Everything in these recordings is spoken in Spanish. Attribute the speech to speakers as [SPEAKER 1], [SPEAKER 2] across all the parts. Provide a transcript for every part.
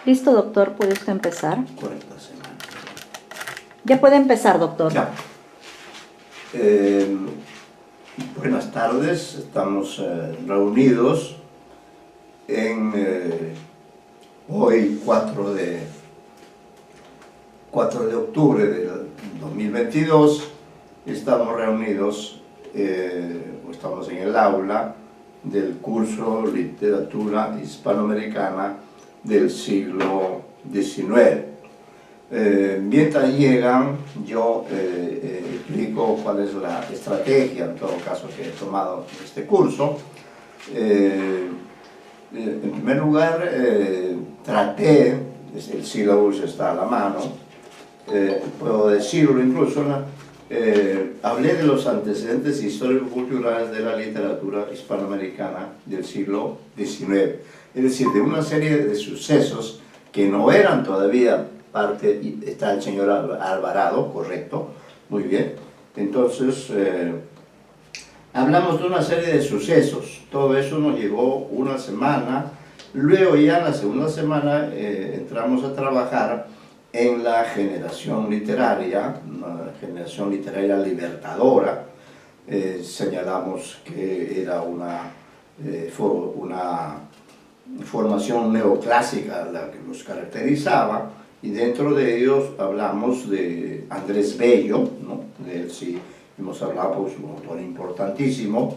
[SPEAKER 1] Listo, doctor, puede usted empezar.
[SPEAKER 2] 40 semanas.
[SPEAKER 1] Ya puede empezar, doctor.
[SPEAKER 2] Ya. Buenas tardes, estamos reunidos en hoy 4 de octubre del 2022. Estamos reunidos, estamos en el aula del curso Literatura Hispanoamericana del siglo XIX. Mientras llegan, yo explico cuál es la estrategia, en todo caso, que he tomado en este curso. En primer lugar, traté, el sílabus está a la mano, puedo decirlo incluso, hablé de los antecedentes histórico-culturales de la literatura hispanoamericana del siglo XIX, es decir, de una serie de sucesos que no eran todavía parte, está el señor Alvarado, correcto, muy bien. Entonces, hablamos de una serie de sucesos, todo eso nos llevó una semana, luego ya en la segunda semana entramos a trabajar en la generación literaria, una generación literaria libertadora. Señalamos que era una formación neoclásica la que los caracterizaba, y dentro de ellos hablamos de Andrés Bello, ¿no? De él sí hemos hablado, pues, un autor importantísimo,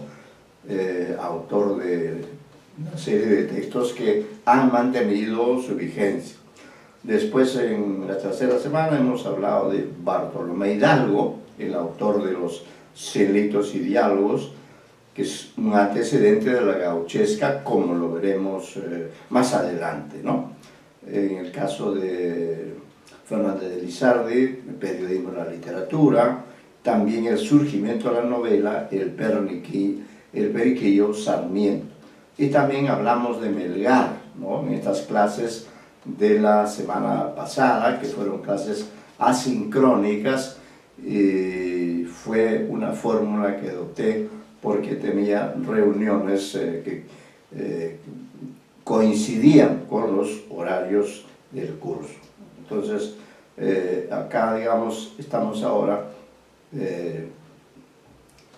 [SPEAKER 2] autor de una serie de textos que han mantenido su vigencia. Después, en la tercera semana, hemos hablado de Bartolomé Hidalgo, el autor de los Cien-Litos y Diálogos, que es un antecedente de la gauchesca, como lo veremos más adelante, ¿no? En el caso de Fernández de Lizardi, el periodismo de la literatura, también el surgimiento de la novela, el periquillo Sarmiento. Y también hablamos de Melgar, ¿no? En estas clases de la semana pasada, que fueron clases asincrónicas, fue una fórmula que adopté porque tenía reuniones que coincidían con los horarios del curso. Entonces, acá, digamos, estamos ahora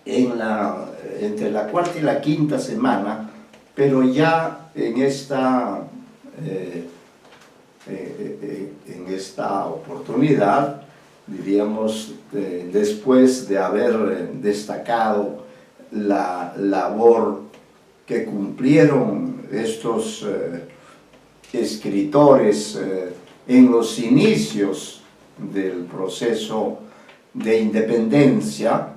[SPEAKER 2] entre la cuarta y la quinta semana, pero ya en esta oportunidad, diríamos, después de haber destacado la labor que cumplieron estos escritores en los inicios del proceso de independencia,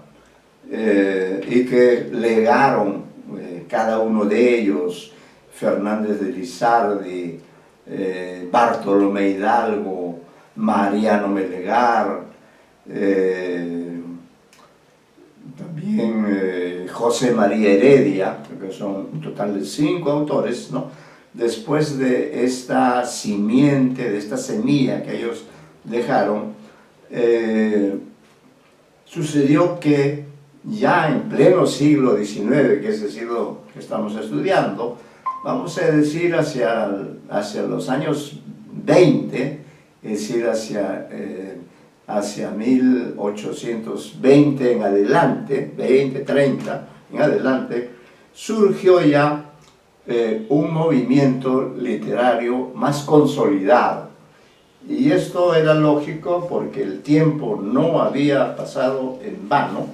[SPEAKER 2] y que legaron cada uno de ellos, Fernández de Lizardi, Bartolomé Hidalgo, Mariano Melgar, también José María Heredia, que son un total de 5 autores, ¿no? Después de esta simiente, de esta semilla que ellos dejaron, sucedió que ya en pleno siglo XIX, que es el siglo que estamos estudiando, vamos a decir hacia los años 20, es decir, hacia 1820 en adelante, 20, 30 en adelante, surgió ya un movimiento literario más consolidado. Y esto era lógico porque el tiempo no había pasado en vano,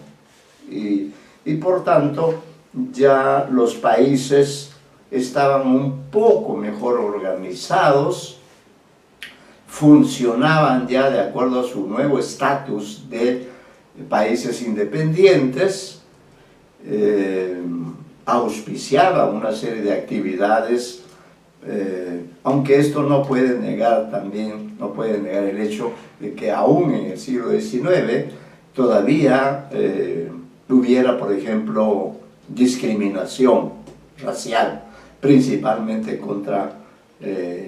[SPEAKER 2] y por tanto ya los países estaban un poco mejor organizados, funcionaban ya de acuerdo a su nuevo estatus de países independientes, auspiciaba una serie de actividades, aunque esto no puede negar el hecho de que aún en el siglo XIX todavía hubiera, por ejemplo, discriminación racial, principalmente contra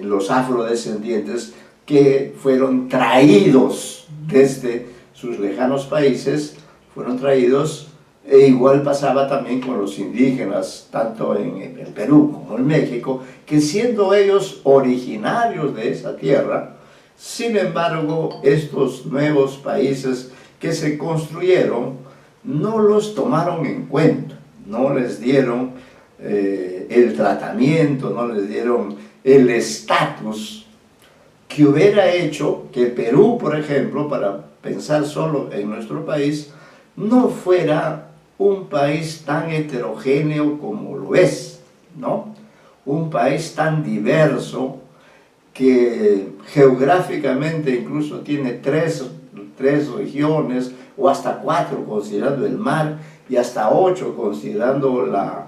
[SPEAKER 2] los afrodescendientes que fueron traídos desde sus lejanos países, fueron traídos E igual pasaba también con los indígenas, tanto en el Perú como en México, que siendo ellos originarios de esa tierra, sin embargo, estos nuevos países que se construyeron no los tomaron en cuenta, no les dieron el tratamiento, no les dieron el estatus que hubiera hecho que Perú, por ejemplo, para pensar solo en nuestro país, no fuera un país tan heterogéneo como lo es, ¿no? Un país tan diverso que geográficamente incluso tiene tres regiones, o hasta 4 considerando el mar, y hasta 8 considerando la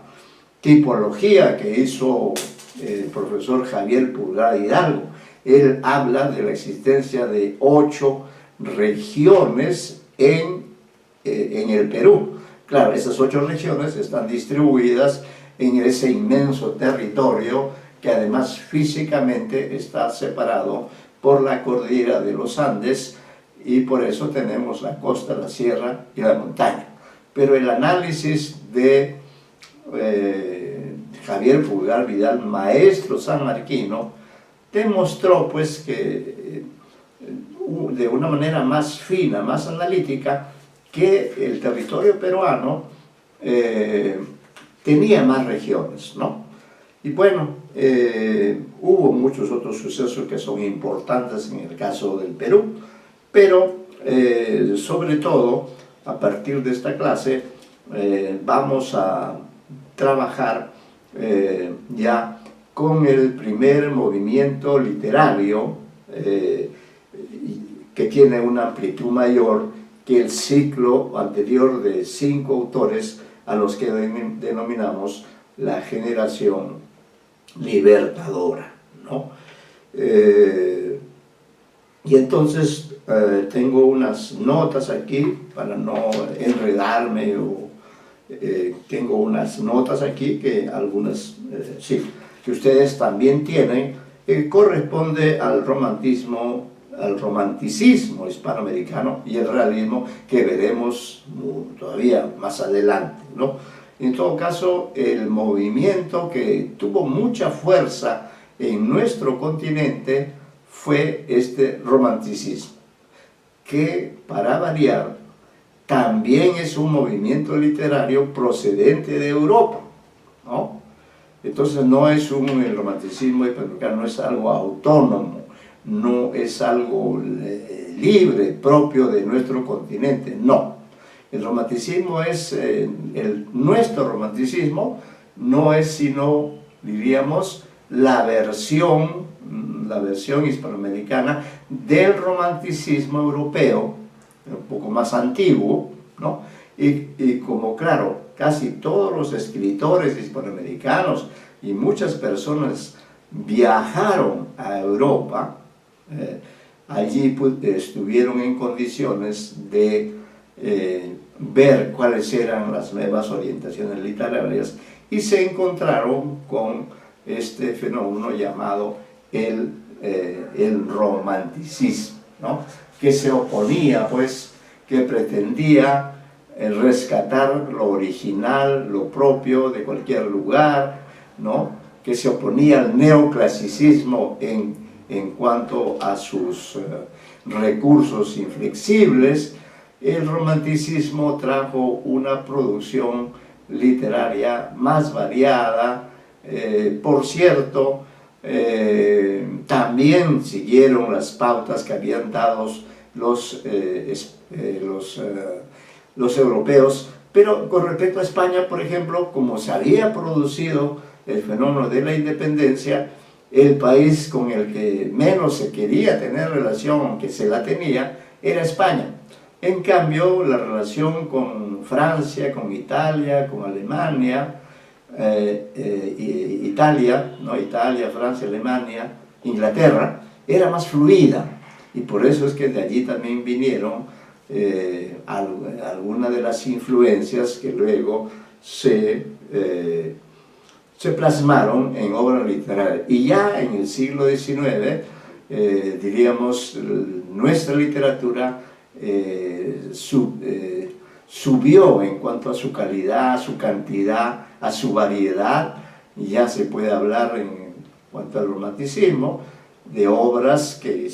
[SPEAKER 2] tipología que hizo el profesor Javier Pulgar Hidalgo. Él habla de la existencia de 8 regiones en el Perú. Claro, esas 8 regiones están distribuidas en ese inmenso territorio que además físicamente está separado por la cordillera de los Andes, y por eso tenemos la costa, la sierra y la montaña. Pero el análisis de Javier Pulgar Vidal, maestro sanmarquino, demostró pues que de una manera más fina, más analítica, que el territorio peruano tenía más regiones, ¿no? Y bueno, hubo muchos otros sucesos que son importantes en el caso del Perú, pero sobre todo, a partir de esta clase, vamos a trabajar ya con el primer movimiento literario que tiene una amplitud mayor que el ciclo anterior de 5 autores a los que denominamos la generación libertadora, ¿no? Y entonces tengo unas notas aquí para no enredarme, tengo unas notas aquí que algunas, sí, que ustedes también tienen, corresponde al romanticismo hispanoamericano y el realismo que veremos todavía más adelante, ¿no? En todo caso, el movimiento que tuvo mucha fuerza en nuestro continente fue este romanticismo, que para variar también es un movimiento literario procedente de Europa, ¿no? Entonces no es el romanticismo hispanoamericano no es algo autónomo, no es algo libre, propio de nuestro continente, no. El romanticismo es, nuestro romanticismo no es sino, diríamos, la versión hispanoamericana del romanticismo europeo, un poco más antiguo, ¿no? Y como claro, casi todos los escritores hispanoamericanos y muchas personas viajaron a Europa, allí pues, estuvieron en condiciones de ver cuáles eran las nuevas orientaciones literarias y se encontraron con este fenómeno llamado el romanticismo, ¿no? Que se oponía, pues, que pretendía rescatar lo original, lo propio de cualquier lugar, ¿no? Que se oponía al neoclasicismo en cuanto a sus recursos inflexibles. El romanticismo trajo una producción literaria más variada, por cierto, también siguieron las pautas que habían dado los europeos, pero con respecto a España, por ejemplo, como se había producido el fenómeno de la independencia, el país con el que menos se quería tener relación, aunque se la tenía, era España. En cambio, la relación con Francia, con Italia, con Alemania, Italia, Francia, Alemania, Inglaterra, era más fluida, y por eso es que de allí también vinieron algunas de las influencias que luego se plasmaron en obras literarias. Y ya en el siglo XIX, diríamos, nuestra literatura subió en cuanto a su calidad, a su cantidad, a su variedad. Ya se puede hablar en cuanto al romanticismo de obras que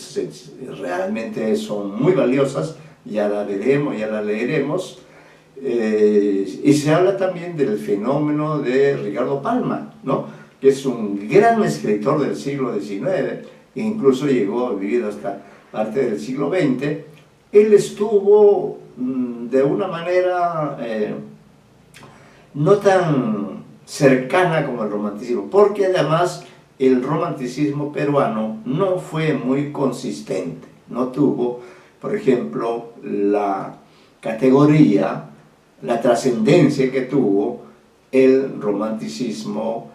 [SPEAKER 2] realmente son muy valiosas, ya la veremos, ya la leeremos. Y se habla también del fenómeno de Ricardo Palma, ¿no? Que es un gran escritor del siglo XIX, e incluso llegó a vivir hasta parte del siglo XX. Él estuvo de una manera no tan cercana como el romanticismo, porque además el romanticismo peruano no fue muy consistente, no tuvo, por ejemplo, la categoría, la trascendencia que tuvo el romanticismo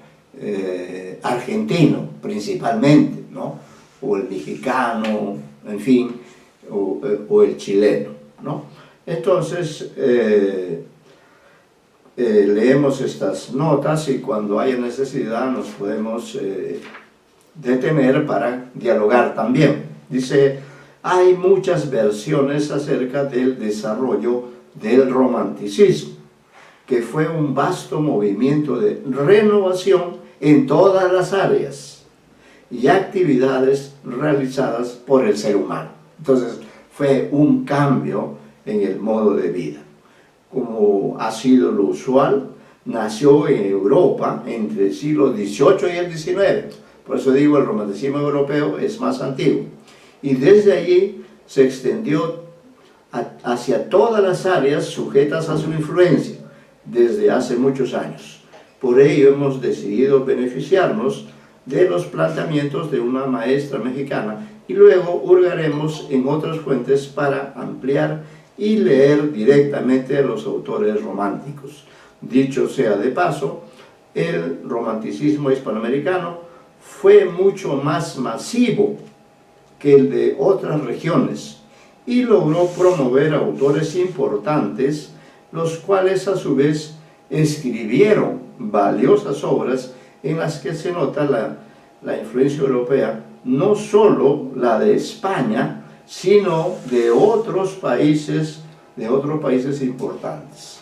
[SPEAKER 2] argentino, principalmente, ¿no? O el mexicano, en fin, o el chileno, ¿no? Entonces, leemos estas notas y cuando haya necesidad nos podemos detener para dialogar también. Dice, hay muchas versiones acerca del desarrollo del romanticismo, que fue un vasto movimiento de renovación en todas las áreas y actividades realizadas por el ser humano. Entonces, fue un cambio en el modo de vida. Como ha sido lo usual, nació en Europa entre el siglo XVIII y el XIX. Por eso digo, el romanticismo europeo es más antiguo. Y desde allí se extendió hacia todas las áreas sujetas a su influencia, desde hace muchos años. Por ello hemos decidido beneficiarnos de los planteamientos de una maestra mexicana y luego hurgaremos en otras fuentes para ampliar y leer directamente a los autores románticos. Dicho sea de paso, el romanticismo hispanoamericano fue mucho más masivo que el de otras regiones y logró promover autores importantes, los cuales a su vez escribieron valiosas obras en las que se nota la influencia europea, no solo la de España, sino de otros países importantes.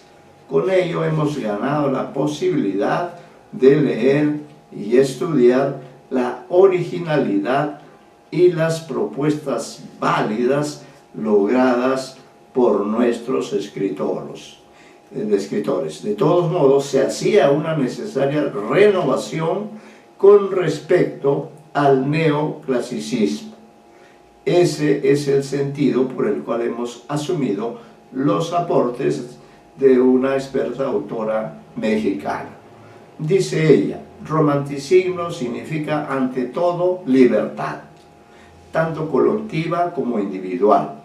[SPEAKER 2] Con ello hemos ganado la posibilidad de leer y estudiar la originalidad y las propuestas válidas logradas por nuestros escritores. De todos modos, se hacía una necesaria renovación con respecto al neoclasicismo. Ese es el sentido por el cual hemos asumido los aportes de una experta autora mexicana. Dice ella, romanticismo significa ante todo libertad, tanto colectiva como individual.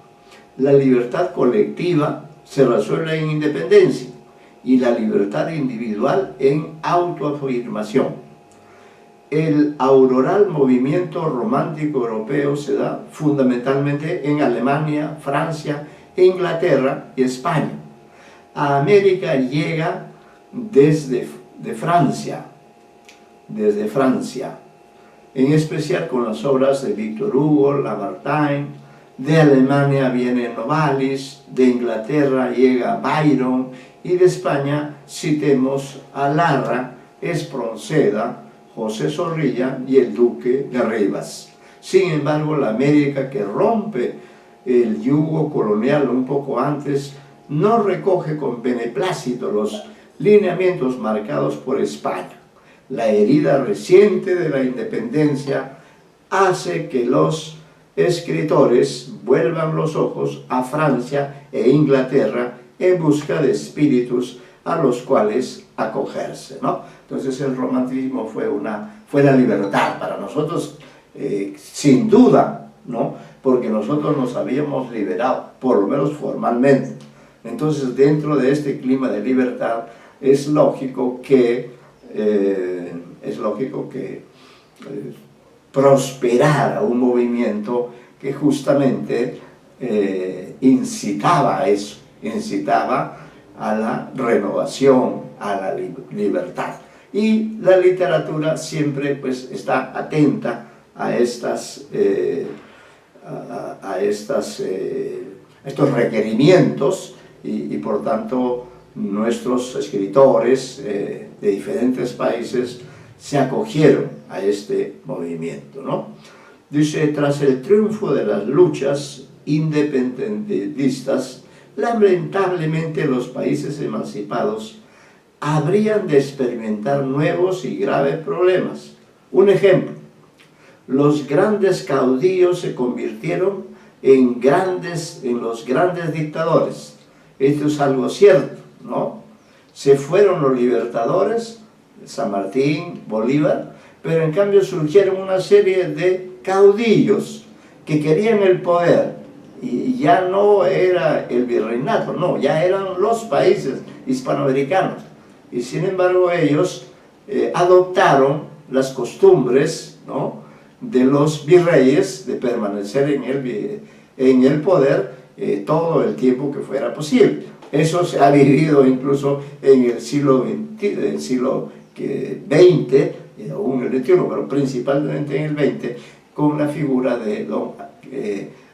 [SPEAKER 2] La libertad colectiva se resuelve en independencia y la libertad individual en autoafirmación. El auroral movimiento romántico europeo se da fundamentalmente en Alemania, Francia, Inglaterra y España. A América llega desde Francia, en especial con las obras de Victor Hugo, Lamartine. De Alemania viene Novalis, de Inglaterra llega Byron y de España citemos a Larra, Espronceda, José Zorrilla y el Duque de Rivas. Sin embargo, la América que rompe el yugo colonial un poco antes no recoge con beneplácito los lineamientos marcados por España. La herida reciente de la independencia hace que los escritores vuelvan los ojos a Francia e Inglaterra en busca de espíritus a los cuales acogerse, ¿no? Entonces el romanticismo fue la libertad para nosotros, sin duda, ¿no? Porque nosotros nos habíamos liberado, por lo menos formalmente. Entonces, dentro de este clima de libertad, es lógico que prosperara un movimiento que justamente incitaba a eso, incitaba a la renovación, a la libertad. Y la literatura siempre pues está atenta a estos requerimientos y por tanto nuestros escritores de diferentes países se acogieron a este movimiento, ¿no? Dice, tras el triunfo de las luchas independentistas, lamentablemente los países emancipados habrían de experimentar nuevos y graves problemas. Un ejemplo, los grandes caudillos se convirtieron en los grandes dictadores. Esto es algo cierto, ¿no? Se fueron los libertadores, San Martín, Bolívar, pero en cambio surgieron una serie de caudillos que querían el poder, y ya no era el virreinato, no, ya eran los países hispanoamericanos, y sin embargo ellos adoptaron las costumbres, ¿no?, de los virreyes de permanecer en el poder todo el tiempo que fuera posible. Eso se ha vivido incluso en el siglo XX, aún el XXI, pero principalmente en el XX, con la figura de don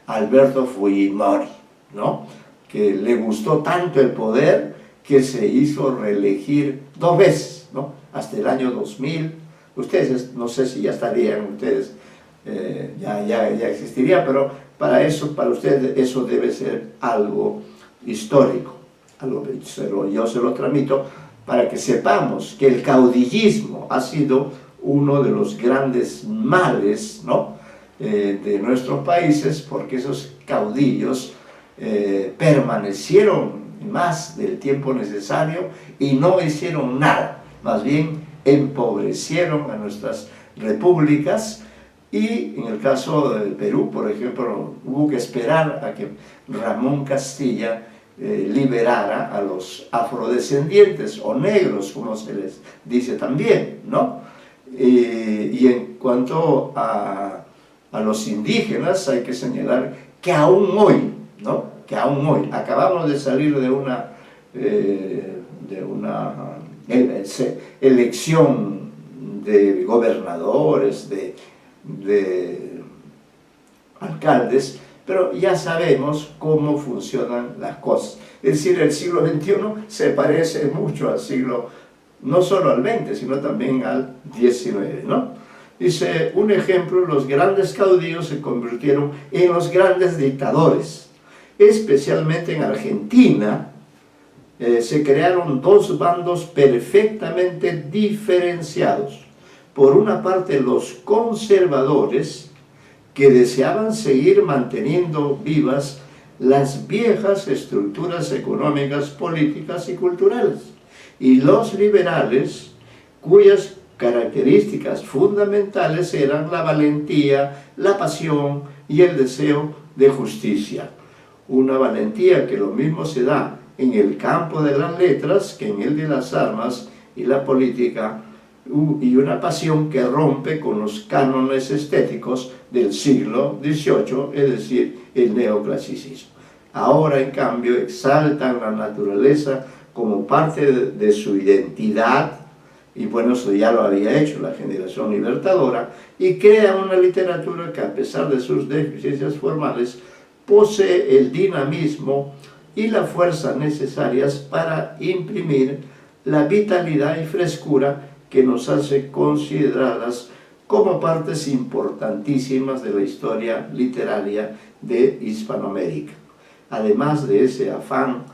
[SPEAKER 2] Alberto Fujimori, ¿no?, que le gustó tanto el poder que se hizo reelegir 2 veces, ¿no?, hasta el año 2000. Ustedes, no sé si ya estarían ustedes, ya existiría, pero para ustedes eso debe ser algo histórico. Yo se lo transmito para que sepamos que el caudillismo ha sido uno de los grandes males, ¿no?, de nuestros países, porque esos caudillos permanecieron más del tiempo necesario y no hicieron nada, más bien empobrecieron a nuestras repúblicas. Y en el caso del Perú, por ejemplo, hubo que esperar a que Ramón Castilla liberara a los afrodescendientes o negros, como se les dice también, ¿no? Y en cuanto a los indígenas, hay que señalar que aún hoy, ¿no?, que aún hoy, acabamos de salir de una elección de gobernadores, de alcaldes, pero ya sabemos cómo funcionan las cosas. Es decir, el siglo XXI se parece mucho al siglo, no solo al XX, sino también al XIX, ¿no? Dice, un ejemplo, los grandes caudillos se convirtieron en los grandes dictadores. Especialmente en Argentina, se crearon 2 bandos perfectamente diferenciados. Por una parte, los conservadores, que deseaban seguir manteniendo vivas las viejas estructuras económicas, políticas y culturales, y los liberales, cuyas características fundamentales eran la valentía, la pasión y el deseo de justicia. Una valentía que lo mismo se da en el campo de las letras que en el de las armas y la política, y una pasión que rompe con los cánones estéticos del siglo XVIII, es decir, el neoclasicismo. Ahora, en cambio, exaltan la naturaleza como parte de su identidad, y bueno, eso ya lo había hecho la generación libertadora, y crean una literatura que, a pesar de sus deficiencias formales, posee el dinamismo y la fuerza necesarias para imprimir la vitalidad y frescura que nos hace consideradas como partes importantísimas de la historia literaria de Hispanoamérica. Además de ese afán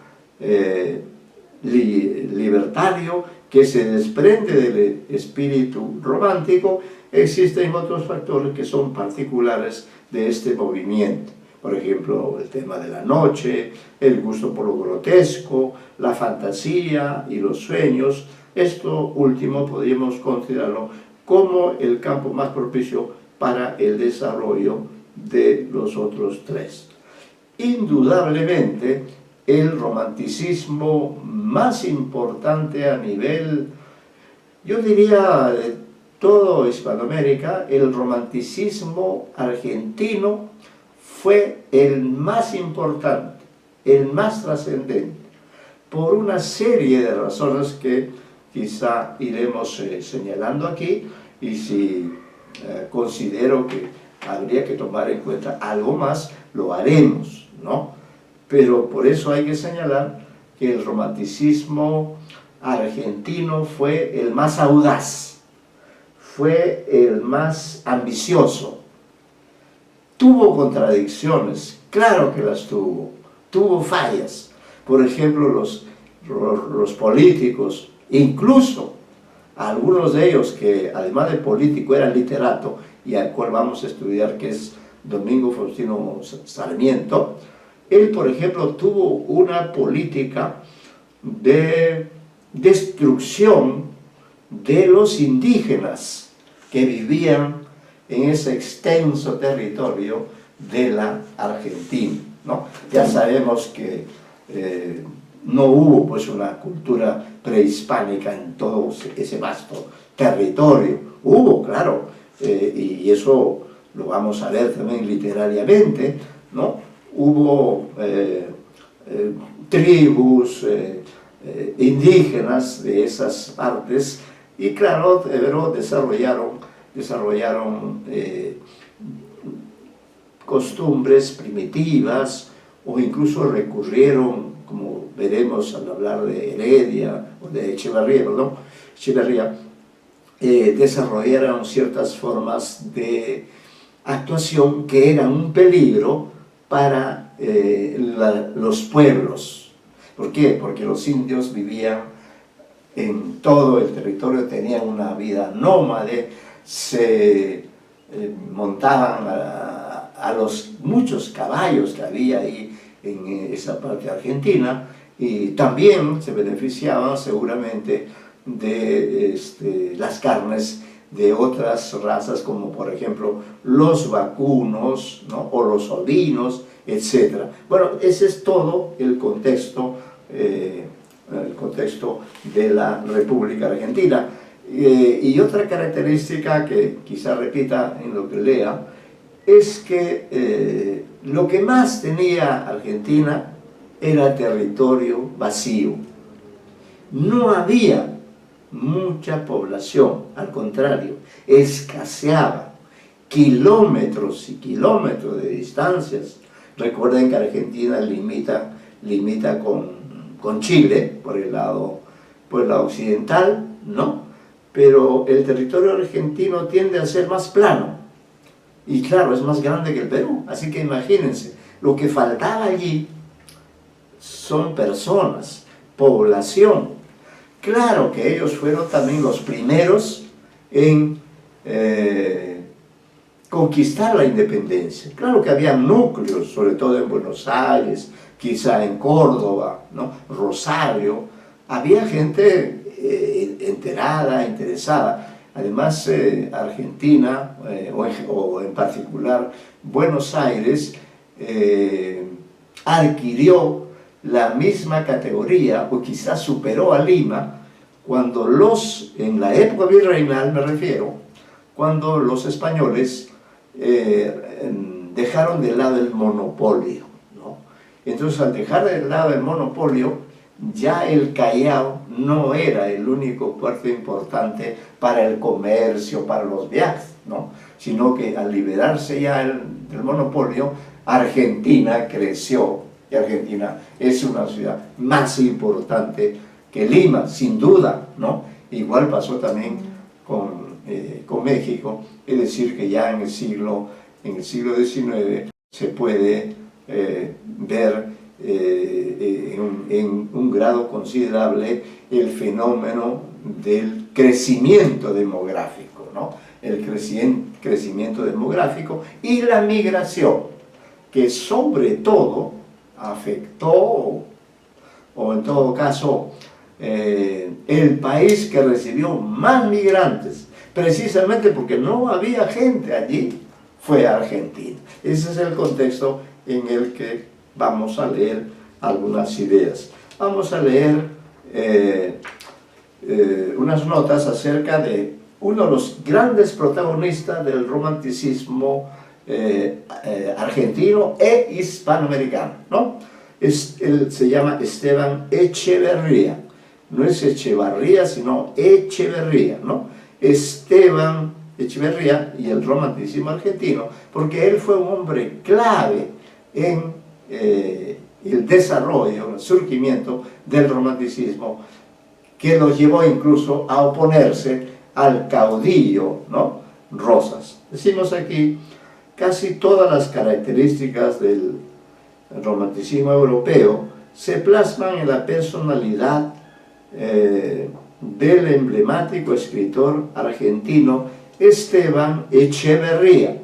[SPEAKER 2] libertario que se desprende del espíritu romántico, existen otros factores que son particulares de este movimiento. Por ejemplo, el tema de la noche, el gusto por lo grotesco, la fantasía y los sueños. Esto último podríamos considerarlo como el campo más propicio para el desarrollo de los otros 3. Indudablemente, el romanticismo más importante a nivel, yo diría, de toda Hispanoamérica, el romanticismo argentino fue el más importante, el más trascendente, por una serie de razones que quizá iremos señalando aquí, y si considero que habría que tomar en cuenta algo más, lo haremos, ¿no? Pero por eso hay que señalar que el romanticismo argentino fue el más audaz, fue el más ambicioso. Tuvo contradicciones, claro que las tuvo, tuvo fallas. Por ejemplo, los políticos, incluso algunos de ellos que además de político era literato, y al cual vamos a estudiar, que es Domingo Faustino Sarmiento, él, por ejemplo, tuvo una política de destrucción de los indígenas que vivían en ese extenso territorio de la Argentina, ¿no? Ya sabemos que no hubo pues una cultura prehispánica en todo ese vasto territorio. Hubo, claro, y eso lo vamos a ver también literariamente, ¿no? Hubo tribus indígenas de esas partes y claro, pero desarrollaron costumbres primitivas o incluso recurrieron, como veremos al hablar de Heredia o de Echeverría, perdón, desarrollaron ciertas formas de actuación que eran un peligro para los pueblos. ¿Por qué? Porque los indios vivían en todo el territorio, tenían una vida nómade, se montaban a los muchos caballos que había ahí en esa parte argentina y también se beneficiaban seguramente de las carnes de otras razas como por ejemplo los vacunos, ¿no? O los ovinos, etc. Bueno, ese es todo el contexto de la República Argentina. Y otra característica que quizá repita en lo que lea es que lo que más tenía Argentina era territorio vacío. No había mucha población, al contrario, escaseaba kilómetros y kilómetros de distancias. Recuerden que Argentina limita con Chile por el lado occidental, ¿no? Pero el territorio argentino tiende a ser más plano y claro, es más grande que el Perú, así que imagínense, lo que faltaba allí son personas, población. Claro que ellos fueron también los primeros en conquistar la independencia. Claro que había núcleos, sobre todo en Buenos Aires, quizá en Córdoba, ¿no? Rosario, había gente enterada, interesada. Además, Argentina, o en particular Buenos Aires, adquirió la misma categoría, o quizás superó a Lima, cuando en la época virreinal me refiero, cuando los españoles dejaron de lado el monopolio, ¿no? Entonces, al dejar de lado el monopolio, ya el Callao no era el único puerto importante para el comercio, para los viajes, ¿no? Sino que al liberarse ya del monopolio, Argentina creció, y Argentina es una ciudad más importante que Lima, sin duda, ¿no? Igual pasó también con México, es decir, que ya en el siglo XIX se puede ver en un grado considerable el fenómeno del crecimiento demográfico, ¿no? El crecimiento demográfico y la migración, que sobre todo afectó, o en todo caso, el país que recibió más migrantes, precisamente porque no había gente allí, fue Argentina. Ese es el contexto en el que vamos a leer algunas ideas. Vamos a leer unas notas acerca de uno de los grandes protagonistas del romanticismo argentino e hispanoamericano, ¿no? Él se llama Esteban Echeverría. No es Echevarría, sino Echeverría, ¿no? Esteban Echeverría y el romanticismo argentino, porque él fue un hombre clave en el desarrollo, el surgimiento del romanticismo, que los llevó incluso a oponerse al caudillo, ¿no?, Rosas. Decimos aquí casi todas las características del romanticismo europeo se plasman en la personalidad del emblemático escritor argentino Esteban Echeverría,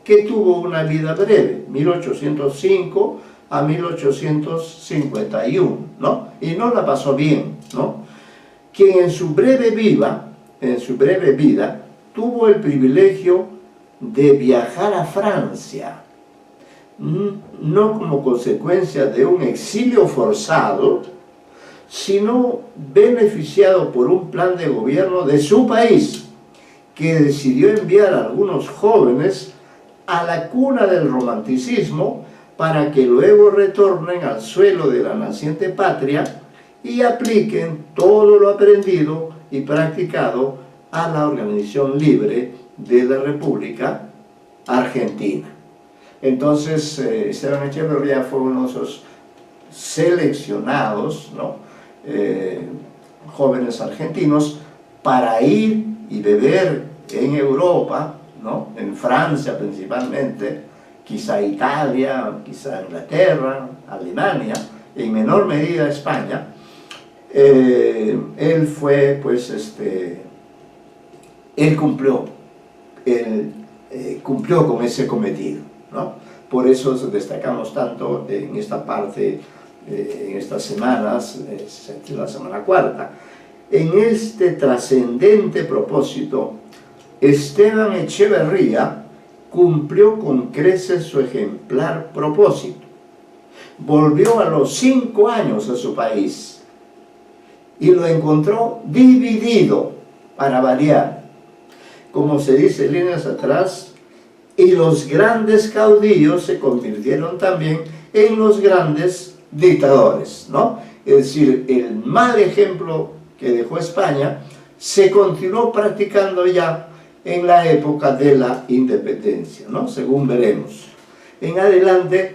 [SPEAKER 2] que tuvo una vida breve, 1805 a 1851, ¿no? Y no la pasó bien, ¿no? Quien en su breve vida tuvo el privilegio de viajar a Francia, no como consecuencia de un exilio forzado, sino beneficiado por un plan de gobierno de su país, que decidió enviar a algunos jóvenes a la cuna del romanticismo para que luego retornen al suelo de la naciente patria y apliquen todo lo aprendido y practicado a la organización libre de la República Argentina. Entonces, Esteban Echeverría fue uno de esos seleccionados, ¿no?, jóvenes argentinos para ir y beber en Europa, ¿no?, en Francia principalmente, quizá Italia, quizá Inglaterra, Alemania, en menor medida España. Él fue, pues, él cumplió con ese cometido, ¿no? Por eso destacamos tanto en esta parte, en estas semanas, la semana cuarta. En este trascendente propósito, Esteban Echeverría cumplió con creces su ejemplar propósito. Volvió a los 5 años a su país y lo encontró dividido, para variar. Como se dice líneas atrás, y los grandes caudillos se convirtieron también en los grandes dictadores, ¿no? Es decir, el mal ejemplo que dejó España se continuó practicando ya en la época de la independencia, ¿no?, según veremos. En adelante,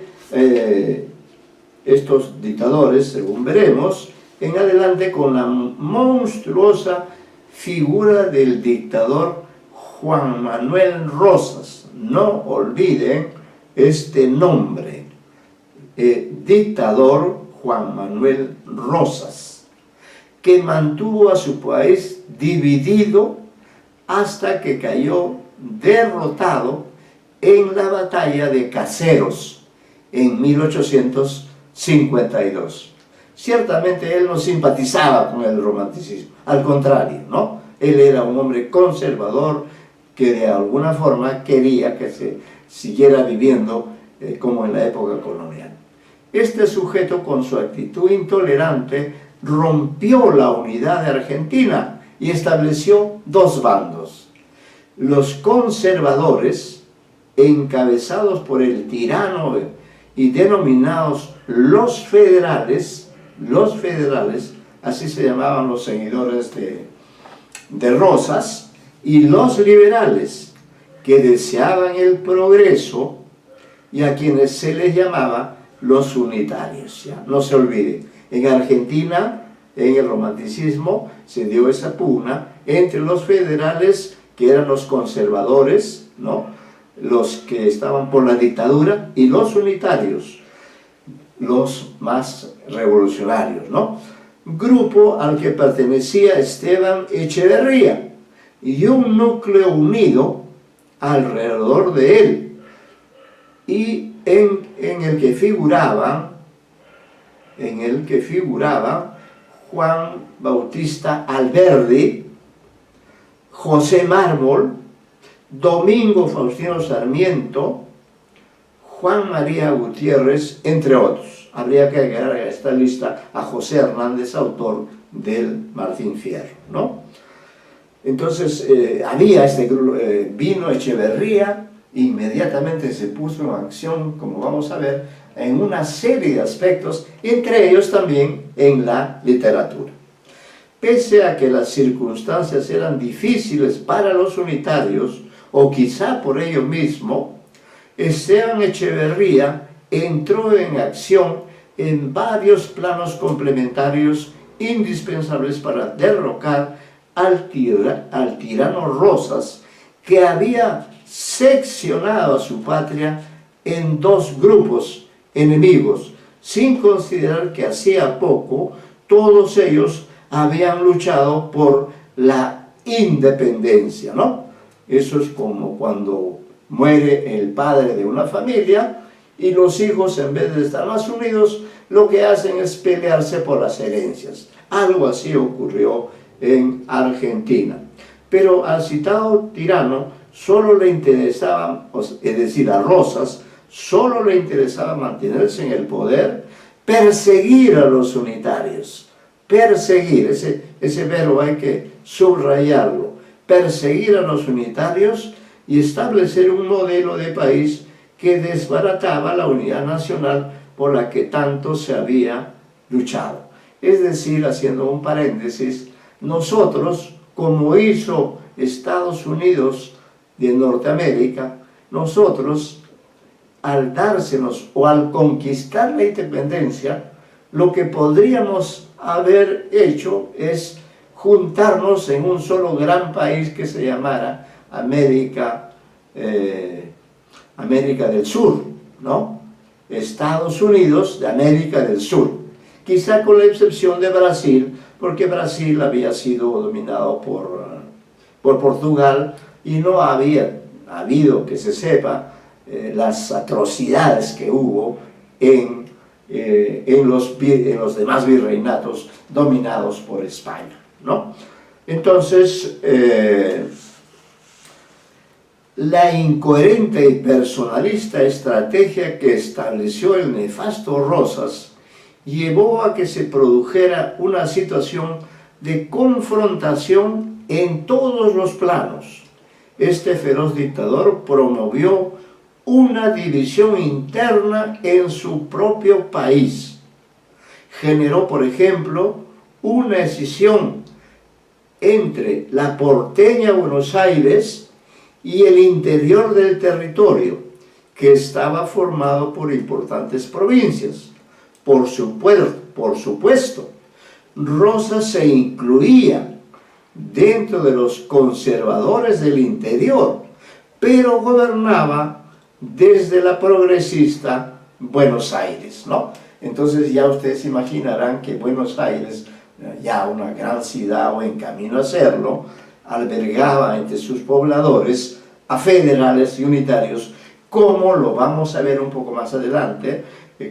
[SPEAKER 2] estos dictadores, según veremos, en adelante con la monstruosa figura del dictador Juan Manuel Rosas. No olviden este nombre, dictador Juan Manuel Rosas, que mantuvo a su país dividido hasta que cayó derrotado en la batalla de Caseros en 1852. Ciertamente él no simpatizaba con el romanticismo, al contrario, ¿no? Él era un hombre conservador que de alguna forma quería que se siguiera viviendo como en la época colonial. Este sujeto, con su actitud intolerante, rompió la unidad de Argentina y estableció 2 bandos. Los conservadores, encabezados por el tirano y denominados los federales, así se llamaban los seguidores de Rosas, y los liberales, que deseaban el progreso y a quienes se les llamaba los unitarios. ¿Ya? No se olviden, en Argentina, en el romanticismo, se dio esa pugna entre los federales, que eran los conservadores, ¿no?, los que estaban por la dictadura, y los unitarios, los más revolucionarios, ¿no? Grupo al que pertenecía Esteban Echeverría, y un núcleo unido alrededor de él, y en el que figuraba Juan Bautista Alberdi, José Mármol, Domingo Faustino Sarmiento, Juan María Gutiérrez, entre otros. Habría que agregar a esta lista a José Hernández, autor del Martín Fierro, ¿no? Entonces, había este grupo, vino Echeverría, inmediatamente se puso en acción, como vamos a ver, en una serie de aspectos, entre ellos también en la literatura. Pese a que las circunstancias eran difíciles para los unitarios, o quizá por ello mismo, Esteban Echeverría entró en acción en varios planos complementarios indispensables para derrocar al tirano Rosas, que había seccionado a su patria en dos grupos enemigos, sin considerar que hacía poco todos ellos habían luchado por la independencia, ¿no? Eso es como cuando muere el padre de una familia y los hijos, en vez de estar más unidos, lo que hacen es pelearse por las herencias. Algo así ocurrió en Argentina. Pero al citado tirano solo le interesaba, es decir, a Rosas, solo le interesaba mantenerse en el poder, perseguir a los unitarios. Perseguir, ese verbo hay que subrayarlo. Perseguir a los unitarios y establecer un modelo de país que desbarataba la unidad nacional por la que tanto se había luchado. Es decir, haciendo un paréntesis, nosotros, como hizo Estados Unidos de Norteamérica, nosotros, al dársenos o al conquistar la independencia, lo que podríamos haber hecho es juntarnos en un solo gran país que se llamara América del Sur, ¿no? Estados Unidos de América del Sur, quizá con la excepción de Brasil, porque Brasil había sido dominado por Portugal y no había habido, que se sepa, las atrocidades que hubo en los demás virreinatos dominados por España, ¿no? Entonces, la incoherente y personalista estrategia que estableció el nefasto Rosas llevó a que se produjera una situación de confrontación en todos los planos. Este feroz dictador promovió una división interna en su propio país. Generó, por ejemplo, una escisión entre la porteña Buenos Aires y el interior del territorio, que estaba formado por importantes provincias. Por supuesto, Rosas se incluía dentro de los conservadores del interior, pero gobernaba desde la progresista Buenos Aires, ¿no? Entonces ya ustedes imaginarán que Buenos Aires, ya una gran ciudad o en camino a serlo, albergaba entre sus pobladores a federales y unitarios, como lo vamos a ver un poco más adelante,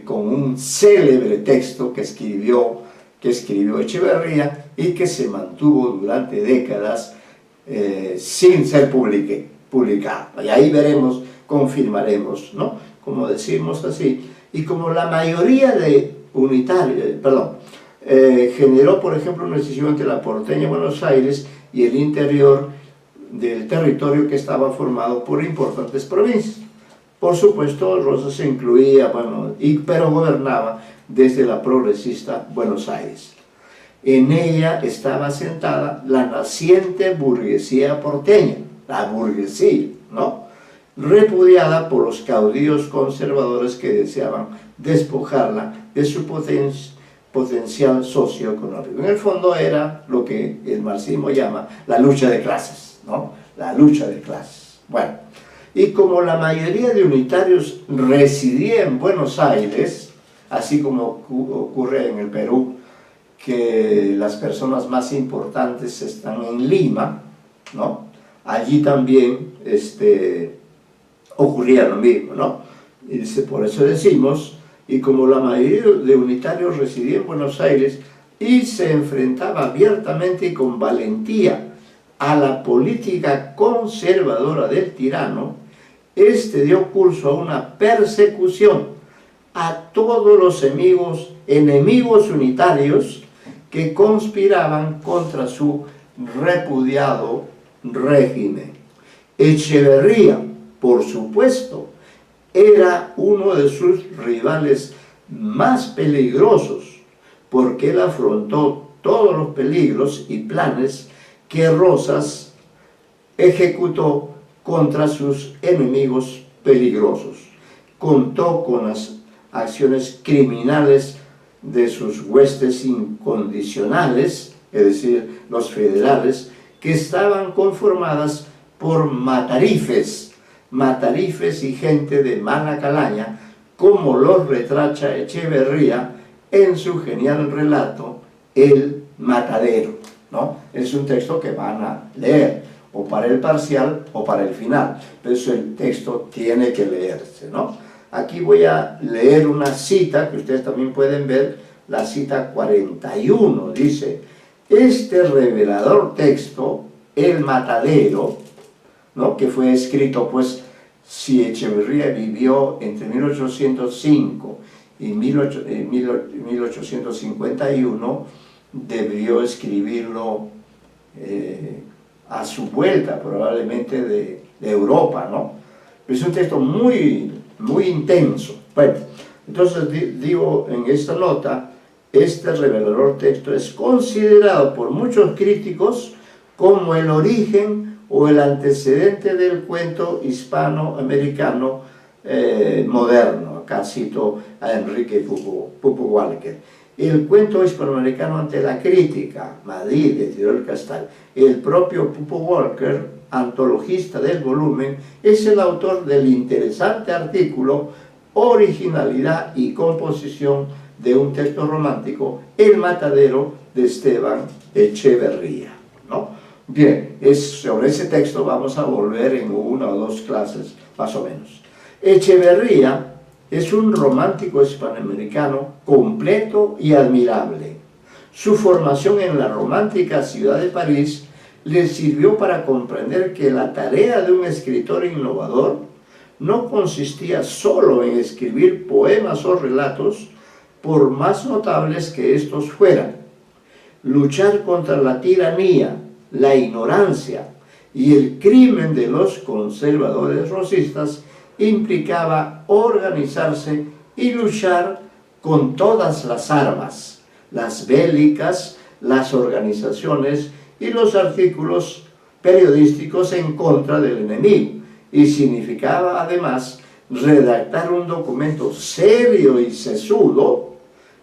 [SPEAKER 2] con un célebre texto que escribió Echeverría y que se mantuvo durante décadas sin ser publicado. Y ahí veremos, confirmaremos, ¿no? Como decimos así. Y como la mayoría de unitarios, generó, por ejemplo, una decisión entre la porteña Buenos Aires y el interior del territorio que estaba formado por importantes provincias. Por supuesto, Rosas se incluía, pero gobernaba desde la progresista Buenos Aires. En ella estaba asentada la naciente burguesía porteña, la burguesía, ¿no? Repudiada por los caudillos conservadores que deseaban despojarla de su potencial socioeconómico. En el fondo era lo que el marxismo llama la lucha de clases, ¿no? La lucha de clases. Bueno. Y como la mayoría de unitarios residía en Buenos Aires, así como ocurre en el Perú, que las personas más importantes están en Lima, ¿no? Allí también ocurría lo mismo, ¿no? Y por eso decimos, y como la mayoría de unitarios residía en Buenos Aires y se enfrentaba abiertamente y con valentía a la política conservadora del tirano, dio curso a una persecución a todos los enemigos unitarios que conspiraban contra su repudiado régimen. Echeverría, por supuesto, era uno de sus rivales más peligrosos, porque él afrontó todos los peligros y planes que Rosas ejecutó contra sus enemigos peligrosos. Contó con las acciones criminales de sus huestes incondicionales, es decir, los federales, que estaban conformadas por matarifes y gente de mala calaña, como los retrata Echeverría en su genial relato El Matadero, ¿no? Es un texto que van a leer, o para el parcial o para el final, pero eso el texto tiene que leerse, ¿no? Aquí voy a leer una cita que ustedes también pueden ver, la cita 41, dice: este revelador texto, El Matadero, ¿no?, que fue escrito, pues, si Echeverría vivió entre 1805 y 1851, debió escribirlo a su vuelta, probablemente de Europa, ¿no? Es un texto muy intenso. Bueno, entonces digo en esta nota, este revelador texto es considerado por muchos críticos como el origen o el antecedente del cuento hispanoamericano moderno. Acá cito a Enrique Pupo Walker. El cuento hispanoamericano ante la crítica, Madrid, de Teodoro Castal. El propio Pupo Walker, antologista del volumen, es el autor del interesante artículo Originalidad y composición de un texto romántico, El Matadero, de Esteban Echeverría, ¿no? Bien, sobre ese texto vamos a volver en una o dos clases, más o menos. Echeverría es un romántico hispanoamericano completo y admirable. Su formación en la romántica ciudad de París le sirvió para comprender que la tarea de un escritor innovador no consistía solo en escribir poemas o relatos, por más notables que estos fueran. Luchar contra la tiranía, la ignorancia y el crimen de los conservadores rosistas implicaba organizarse y luchar con todas las armas, las bélicas, las organizaciones y los artículos periodísticos en contra del enemigo, y significaba además redactar un documento serio y sesudo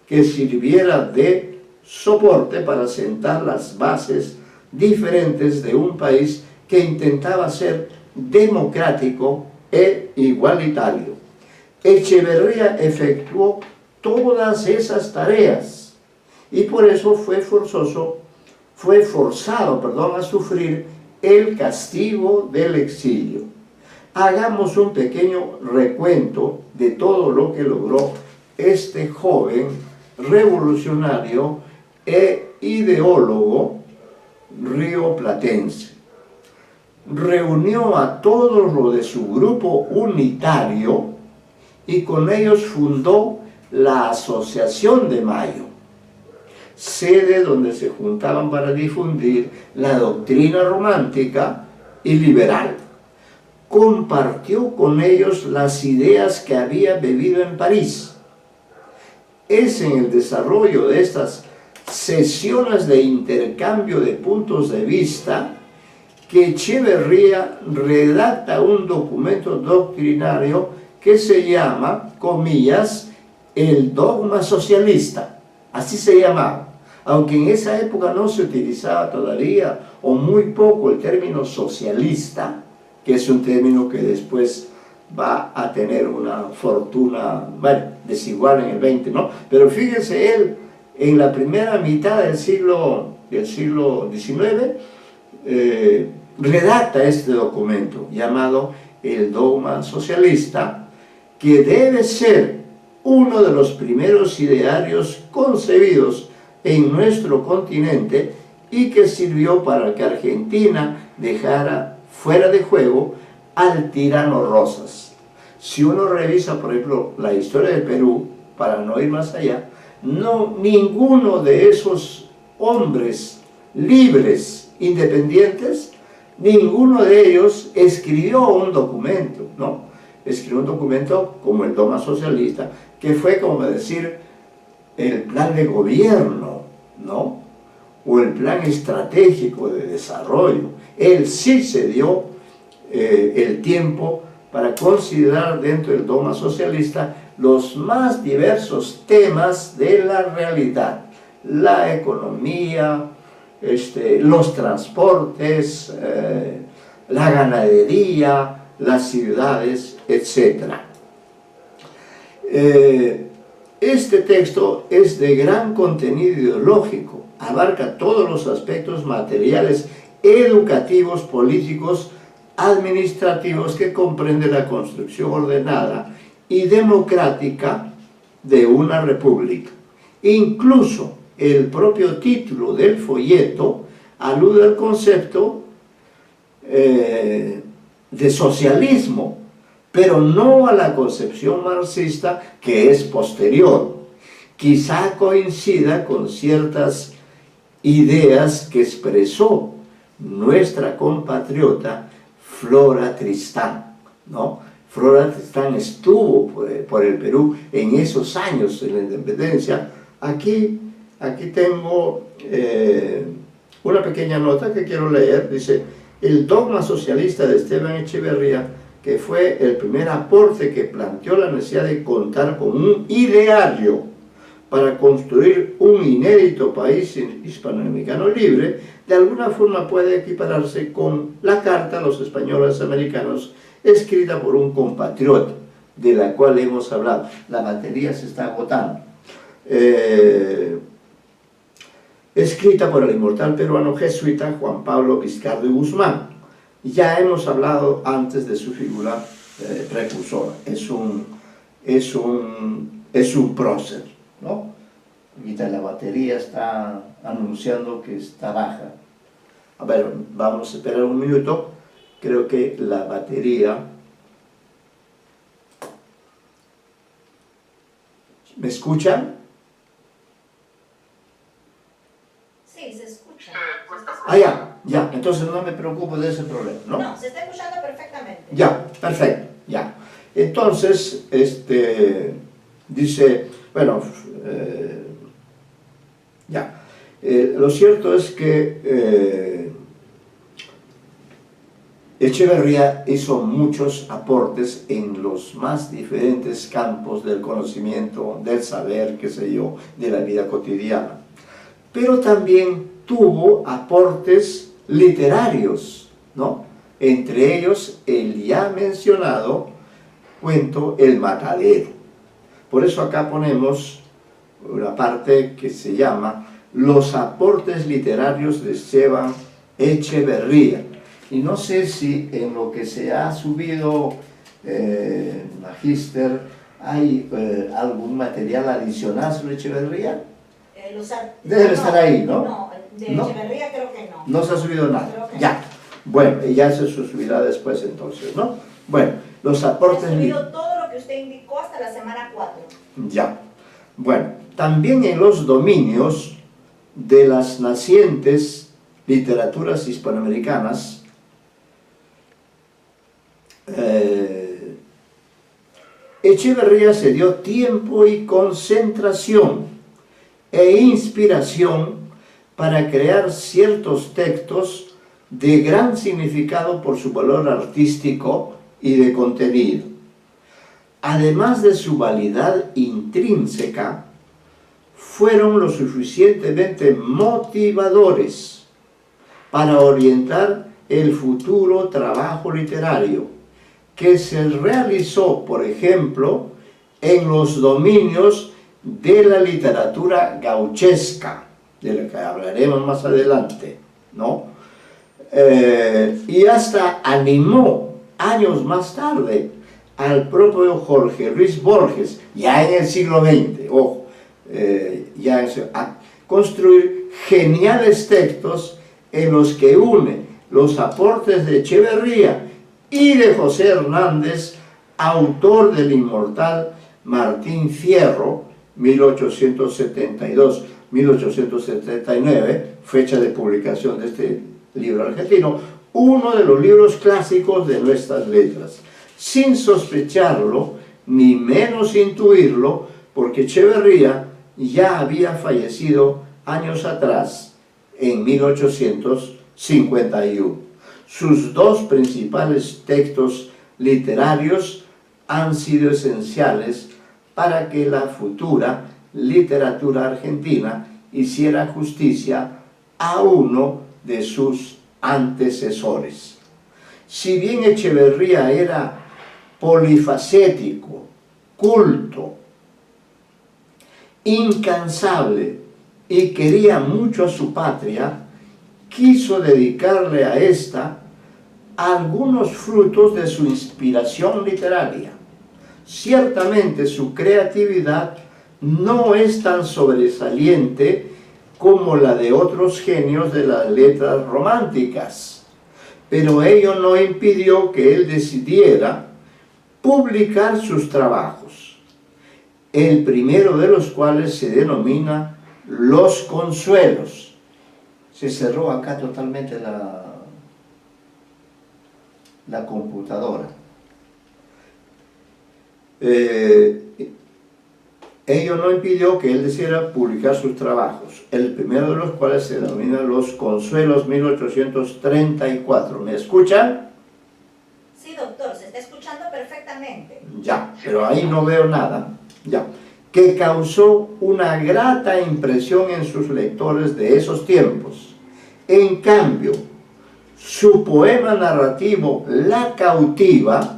[SPEAKER 2] que sirviera de soporte para sentar las bases diferentes de un país que intentaba ser democrático e igualitario. Echeverría efectuó todas esas tareas y por eso fue forzado a sufrir el castigo del exilio. Hagamos un pequeño recuento de todo lo que logró este joven revolucionario e ideólogo rioplatense. Reunió a todos los de su grupo unitario y con ellos fundó la Asociación de Mayo, sede donde se juntaban para difundir la doctrina romántica y liberal. Compartió con ellos las ideas que había bebido en París. Es en el desarrollo de estas sesiones de intercambio de puntos de vista que Echeverría redacta un documento doctrinario que se llama, comillas, el dogma socialista. Así se llamaba, aunque en esa época no se utilizaba todavía, o muy poco, el término socialista, que es un término que después va a tener una fortuna, bueno, desigual en el 20, ¿no? Pero fíjese, él, en la primera mitad del siglo XIX, redacta este documento llamado el dogma socialista, que debe ser uno de los primeros idearios concebidos en nuestro continente y que sirvió para que Argentina dejara fuera de juego al tirano Rosas. Si uno revisa, por ejemplo, la historia de Perú, para no ir más allá, ninguno de esos hombres libres, independientes, ninguno de ellos escribió un documento, ¿no? Escribió un documento como el dogma socialista, que fue como decir el plan de gobierno, ¿no? O el plan estratégico de desarrollo. Él sí se dio el tiempo para considerar dentro del dogma socialista los más diversos temas de la realidad, la economía, los transportes, la ganadería, las ciudades, etc. Este texto es de gran contenido ideológico, abarca todos los aspectos materiales, educativos, políticos, administrativos que comprende la construcción ordenada y democrática de una república. Incluso el propio título del folleto alude al concepto de socialismo, pero no a la concepción marxista, que es posterior. Quizá coincida con ciertas ideas que expresó nuestra compatriota Flora Tristán, ¿no? Flora Tristán estuvo por el Perú en esos años de la independencia. Aquí tengo una pequeña nota que quiero leer. Dice: el dogma socialista de Esteban Echeverría, que fue el primer aporte que planteó la necesidad de contar con un ideario para construir un inédito país hispanoamericano libre, de alguna forma puede equipararse con la carta a los españoles americanos escrita por un compatriota, de la cual hemos hablado. La batería se está agotando. Escrita por el inmortal peruano jesuita Juan Pablo Vizcardo y Guzmán. Ya hemos hablado antes de su figura precursora. Es un prócer, ¿no? Ahorita la batería está anunciando que está baja. A ver, vamos a esperar un minuto. Creo que la batería... ¿Me escuchan?
[SPEAKER 3] Sí, se escucha.
[SPEAKER 2] Ah, ya. Entonces no me preocupo de ese problema, ¿no?
[SPEAKER 3] No, se está escuchando perfectamente.
[SPEAKER 2] Ya, perfecto, ya. Entonces, dice, bueno, ya. Lo cierto es que Echeverría hizo muchos aportes en los más diferentes campos del conocimiento, del saber, qué sé yo, de la vida cotidiana. Pero también tuvo aportes literarios, ¿no? Entre ellos el ya mencionado cuento El Matadero. Por eso acá ponemos una parte que se llama Los aportes literarios de Esteban Echeverría. Y no sé si en lo que se ha subido, Magíster, hay algún material adicional sobre Echeverría. Debe estar ahí, ¿no?
[SPEAKER 3] No, de
[SPEAKER 2] ¿No?
[SPEAKER 3] Echeverría creo que no.
[SPEAKER 2] No se ha subido
[SPEAKER 3] Creo
[SPEAKER 2] nada.
[SPEAKER 3] que
[SPEAKER 2] Ya. Bueno, y ya se subirá después entonces, ¿no? Bueno, los
[SPEAKER 3] Se ha
[SPEAKER 2] aportes...
[SPEAKER 3] subido todo lo que usted indicó hasta la semana 4.
[SPEAKER 2] Ya. Bueno, también en los dominios de las nacientes literaturas hispanoamericanas, Echeverría se dio tiempo y concentración e inspiración para crear ciertos textos de gran significado por su valor artístico y de contenido. Además de su validad intrínseca, fueron lo suficientemente motivadores para orientar el futuro trabajo literario que se realizó, por ejemplo, en los dominios de la literatura gauchesca, de la que hablaremos más adelante, ¿no? Y hasta animó años más tarde al propio Jorge Luis Borges, ya en el siglo XX, ojo, a construir geniales textos en los que une los aportes de Echeverría y de José Hernández, autor del inmortal Martín Fierro, 1872-1879, fecha de publicación de este libro argentino, uno de los libros clásicos de nuestras letras, sin sospecharlo, ni menos intuirlo, porque Echeverría ya había fallecido años atrás, en 1851. Sus dos principales textos literarios han sido esenciales para que la futura literatura argentina hiciera justicia a uno de sus antecesores. Si bien Echeverría era polifacético, culto, incansable y quería mucho a su patria, quiso dedicarle a esta algunos frutos de su inspiración literaria. Ciertamente su creatividad no es tan sobresaliente como la de otros genios de las letras románticas, pero ello no impidió que él decidiera publicar sus trabajos, el primero de los cuales se denomina Los Consuelos. Se cerró acá totalmente la computadora. Ello no impidió que él decidiera publicar sus trabajos, el primero de los cuales se denomina Los Consuelos, 1834. ¿Me escuchan?
[SPEAKER 3] Sí, doctor, se está escuchando perfectamente.
[SPEAKER 2] Ya, pero ahí no veo nada. Ya. Que causó una grata impresión en sus lectores de esos tiempos. En cambio, su poema narrativo La Cautiva,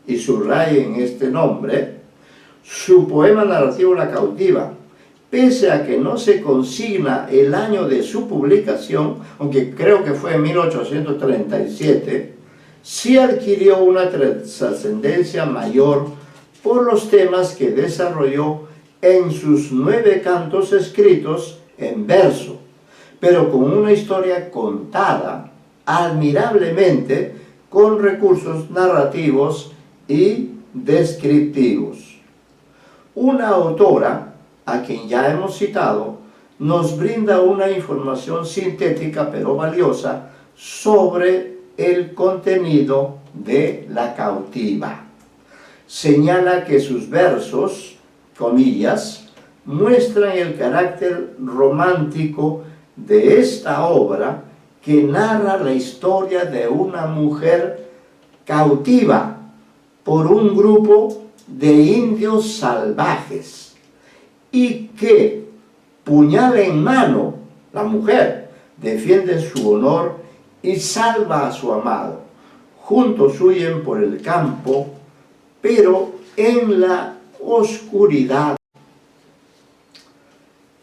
[SPEAKER 2] y subrayen este nombre, su poema narrativo La Cautiva, pese a que no se consigna el año de su publicación, aunque creo que fue en 1837, sí adquirió una trascendencia mayor por los temas que desarrolló en sus 9 cantos escritos en verso, pero con una historia contada admirablemente con recursos narrativos y descriptivos. Una autora, a quien ya hemos citado, nos brinda una información sintética pero valiosa sobre el contenido de La Cautiva. Señala que sus versos, comillas, muestran el carácter romántico de esta obra que narra la historia de una mujer cautiva por un grupo de indios salvajes y que, puñal en mano, la mujer defiende su honor y salva a su amado. Juntos huyen por el campo, pero en la oscuridad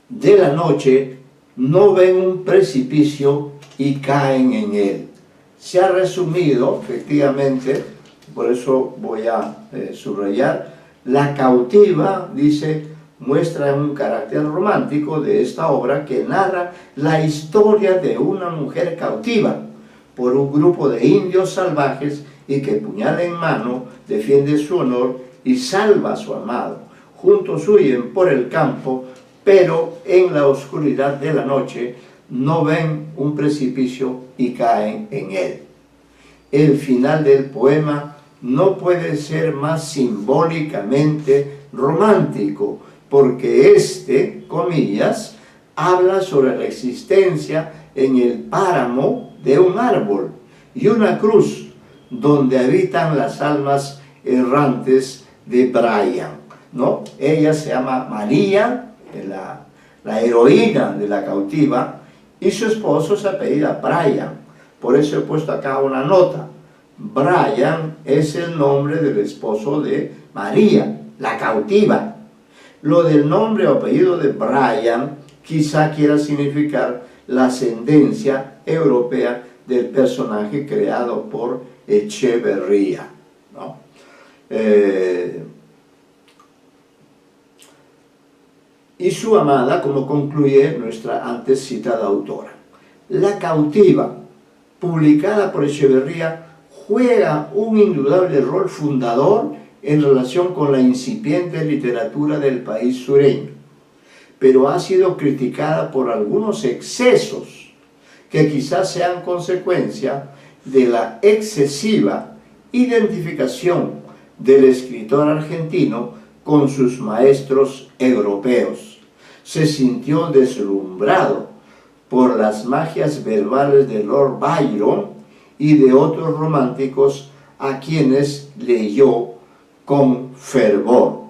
[SPEAKER 2] de la noche no ven un precipicio y caen en él. Se ha resumido, efectivamente, por eso voy a subrayar, La Cautiva, dice, muestra un carácter romántico de esta obra que narra la historia de una mujer cautiva por un grupo de indios salvajes y que, puñal en mano, defiende su honor y salva a su amado. Juntos huyen por el campo, pero en la oscuridad de la noche no ven un precipicio y caen en él. El final del poema no puede ser más simbólicamente romántico, porque este, comillas, habla sobre la existencia en el páramo de un árbol y una cruz donde habitan las almas errantes de Brian, ¿no? Ella se llama María, la heroína de La Cautiva, y su esposo se apellida Brian. Por eso he puesto acá una nota. Brian es el nombre del esposo de María, la cautiva. Lo del nombre o apellido de Brian quizá quiera significar la ascendencia europea del personaje creado por Echeverría, ¿no? Y su amada, como concluye nuestra antes citada autora. La Cautiva, publicada por Echeverría, juega un indudable rol fundador en relación con la incipiente literatura del país sureño, pero ha sido criticada por algunos excesos que quizás sean consecuencia de la excesiva identificación del escritor argentino con sus maestros europeos. Se sintió deslumbrado por las magias verbales de Lord Byron y de otros románticos a quienes leyó con fervor.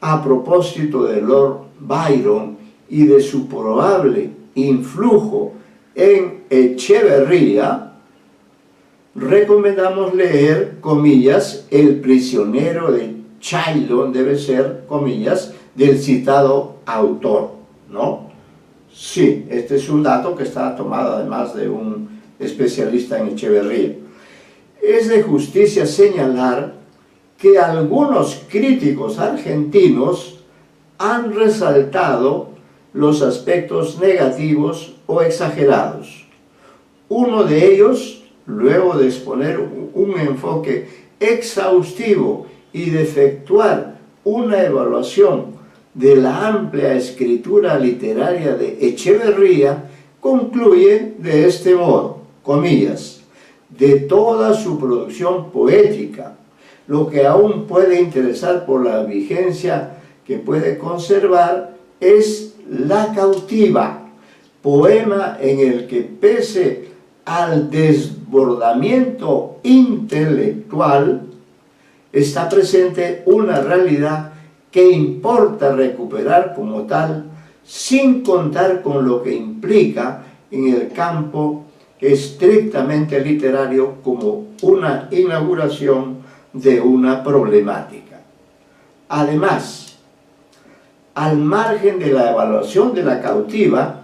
[SPEAKER 2] a propósito de Lord Byron y de su probable influjo en Echeverría, recomendamos leer, comillas, El prisionero de Chaillon, debe ser, comillas, del citado autor, ¿no? Sí, este es un dato que está tomado además de un especialista en Echeverría. Es de justicia señalar que algunos críticos argentinos han resaltado los aspectos negativos o exagerados. Uno de ellos, luego de exponer un enfoque exhaustivo y de efectuar una evaluación de la amplia escritura literaria de Echeverría, concluye de este modo, comillas, de toda su producción poética, lo que aún puede interesar por la vigencia que puede conservar es La cautiva, poema en el que pese al desbordamiento intelectual está presente una realidad que importa recuperar como tal, sin contar con lo que implica en el campo estrictamente literario como una inauguración de una problemática. Además, al margen de la evaluación de La cautiva,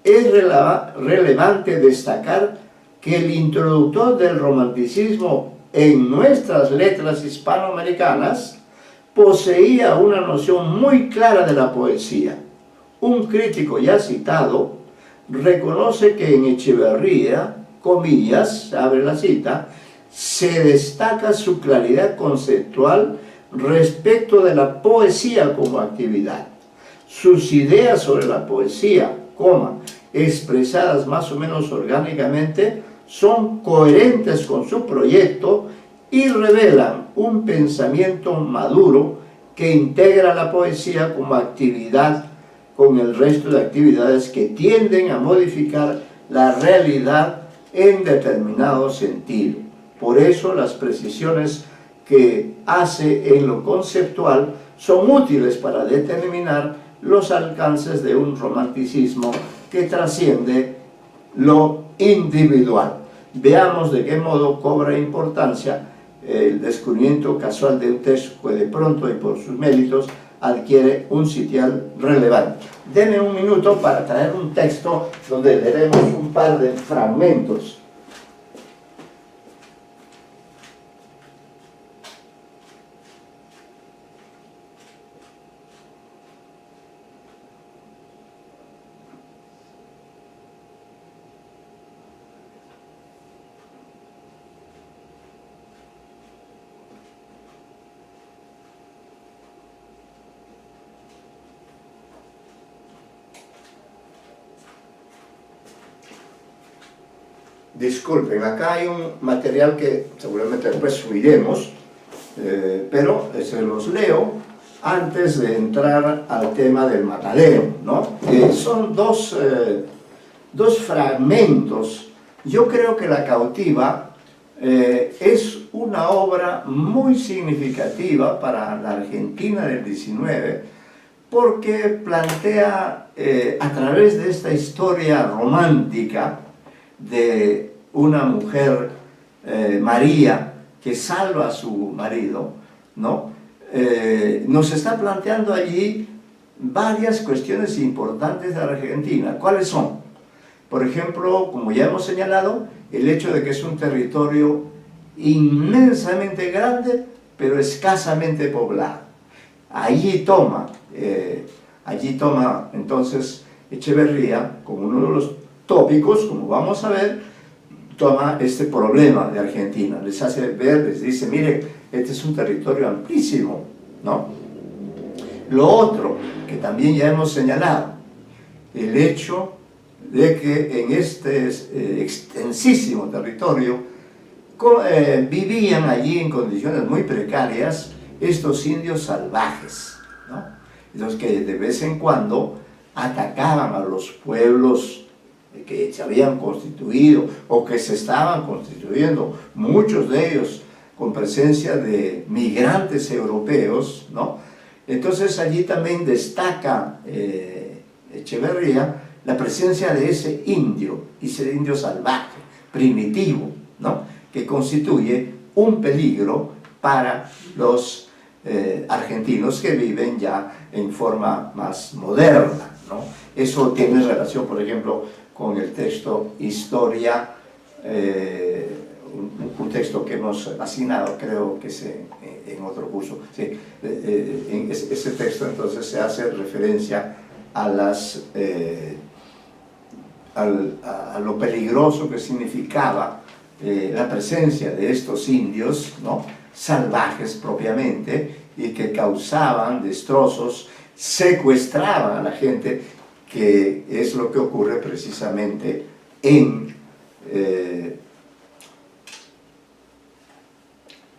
[SPEAKER 2] es relevante destacar que el introductor del romanticismo en nuestras letras hispanoamericanas poseía una noción muy clara de la poesía. Un crítico ya citado reconoce que en Echeverría, comillas, abre la cita, se destaca su claridad conceptual respecto de la poesía como actividad. Sus ideas sobre la poesía, expresadas más o menos orgánicamente, son coherentes con su proyecto y revelan un pensamiento maduro que integra la poesía como actividad con el resto de actividades que tienden a modificar la realidad en determinado sentido. Por eso las precisiones que hace en lo conceptual son útiles para determinar los alcances de un romanticismo que trasciende lo individual. Veamos de qué modo cobra importancia el descubrimiento casual de un texto que de pronto y por sus méritos adquiere un sitial relevante. Denme un minuto para traer un texto donde leeremos un par de fragmentos. Disculpen, acá hay un material que seguramente después subiremos, pero se los leo antes de entrar al tema del matadero, ¿no? Son dos fragmentos. Yo creo que La cautiva es una obra muy significativa para la Argentina del 19, porque plantea a través de esta historia romántica de una mujer, María, que salva a su marido, ¿no? Nos está planteando allí varias cuestiones importantes de Argentina. ¿Cuáles son? Por ejemplo, como ya hemos señalado, el hecho de que es un territorio inmensamente grande, pero escasamente poblado. Allí toma entonces Echeverría, como uno de los tópicos, como vamos a ver, toma este problema de Argentina, les hace ver, les dice, mire, este es un territorio amplísimo, ¿no? Lo otro, que también ya hemos señalado, el hecho de que en este extensísimo territorio vivían allí en condiciones muy precarias estos indios salvajes, ¿no? Los que de vez en cuando atacaban a los pueblos que se habían constituido o que se estaban constituyendo, muchos de ellos con presencia de migrantes europeos, ¿no? Entonces allí también destaca Echeverría la presencia de ese indio salvaje, primitivo, ¿no? Que constituye un peligro para los argentinos que viven ya en forma más moderna, ¿no? Eso tiene relación, por ejemplo, con el texto Historia, un texto que hemos asignado, creo que es en otro curso. Sí, en ese texto entonces se hace referencia a lo peligroso que significaba la presencia de estos indios, ¿no? Salvajes propiamente, y que causaban destrozos, secuestraban a la gente, que es lo que ocurre precisamente en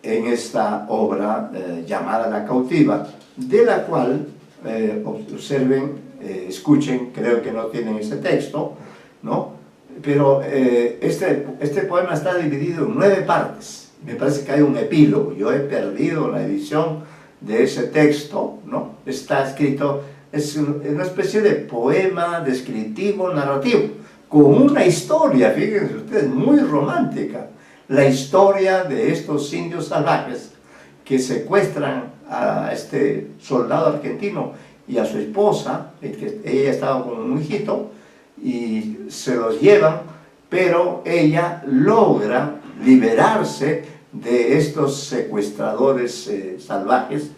[SPEAKER 2] esta obra llamada La Cautiva, de la cual, observen, escuchen, creo que no tienen ese texto, ¿no? Pero este poema está dividido en 9 partes. Me parece que hay un epílogo. Yo he perdido la edición de ese texto, ¿no? Está escrito, es una especie de poema descriptivo, narrativo, con una historia, fíjense ustedes, muy romántica. La historia de estos indios salvajes que secuestran a este soldado argentino y a su esposa, ella estaba con un hijito, y se los llevan, pero ella logra liberarse de estos secuestradores salvajes,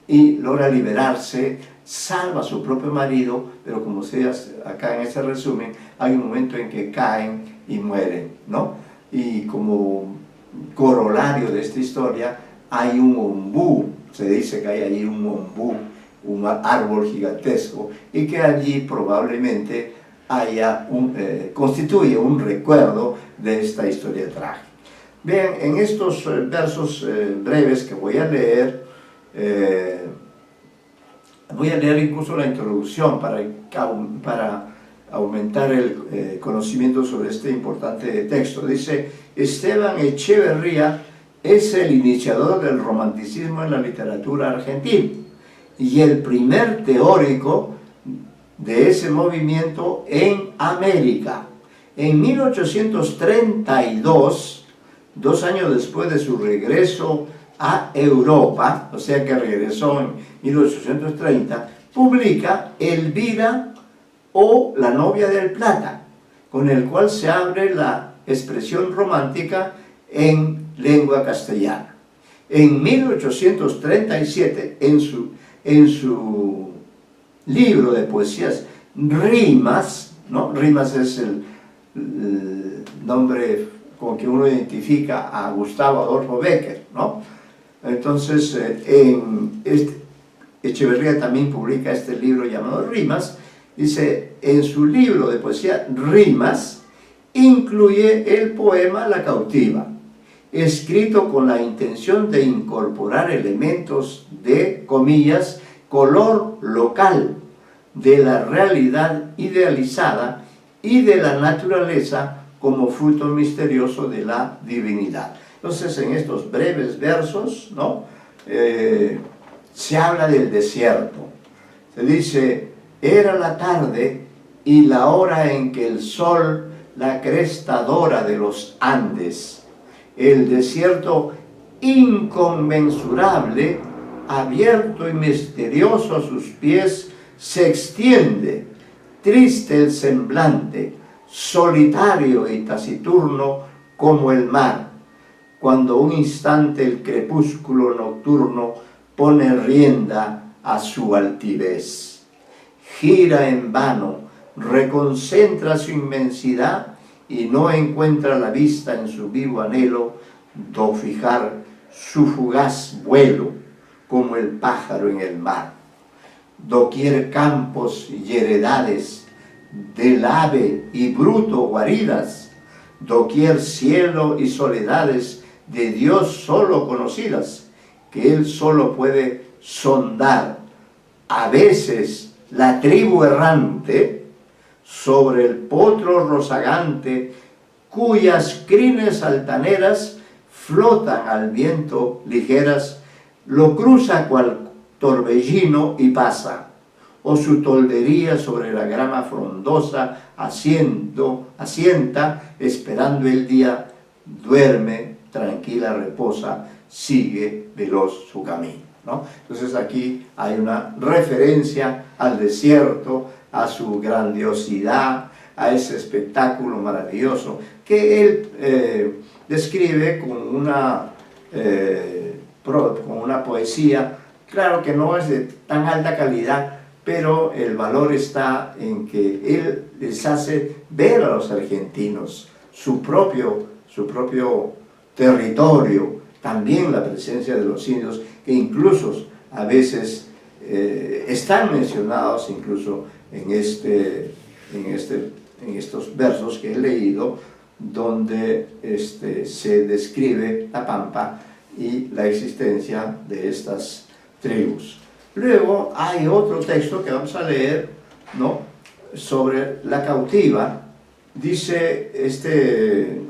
[SPEAKER 2] y logra liberarse, salva a su propio marido, pero como se dice acá en ese resumen, hay un momento en que caen y mueren, ¿no? Y como corolario de esta historia hay un ombú, se dice que hay allí un ombú, un árbol gigantesco, y que allí probablemente constituye un recuerdo de esta historia trágica. Vean, en estos versos breves que voy a leer incluso la introducción para aumentar el conocimiento sobre este importante texto. Dice: Esteban Echeverría es el iniciador del romanticismo en la literatura argentina y el primer teórico de ese movimiento en América. En 1832, 2 años después de su regreso a Europa, o sea que regresó en 1830, publica Elvira o La novia del Plata, con el cual se abre la expresión romántica en lengua castellana. En 1837, en su libro de poesías Rimas, ¿no? Rimas es el nombre con que uno identifica a Gustavo Adolfo Bécquer, ¿no? Entonces, Echeverría también publica este libro llamado Rimas. Dice, en su libro de poesía Rimas, incluye el poema La Cautiva, escrito con la intención de incorporar elementos de, comillas, color local, de la realidad idealizada y de la naturaleza como fruto misterioso de la divinidad. Entonces, en estos breves versos, ¿no? Se habla del desierto. Se dice: era la tarde y la hora en que el sol, la cresta dora de los Andes, el desierto inconmensurable, abierto y misterioso a sus pies, se extiende, triste el semblante, solitario y taciturno como el mar, cuando un instante el crepúsculo nocturno pone rienda a su altivez. Gira en vano, reconcentra su inmensidad y no encuentra la vista en su vivo anhelo do fijar su fugaz vuelo como el pájaro en el mar. Doquier campos y heredades del ave y bruto guaridas, doquier cielo y soledades de Dios solo conocidas, que Él solo puede sondar. A veces la tribu errante sobre el potro rozagante, cuyas crines altaneras flotan al viento ligeras, lo cruza cual torbellino y pasa, o su toldería sobre la grama frondosa asienta, esperando el día, duerme, tranquila, reposa, sigue veloz su camino, ¿no? Entonces aquí hay una referencia al desierto, a su grandiosidad, a ese espectáculo maravilloso que él describe con una poesía, claro que no es de tan alta calidad, pero el valor está en que él les hace ver a los argentinos su propio territorio, también la presencia de los indios, que incluso a veces están mencionados incluso en estos versos que he leído, donde se describe la Pampa y la existencia de estas tribus. Luego hay otro texto que vamos a leer, ¿no?, sobre la cautiva. Dice este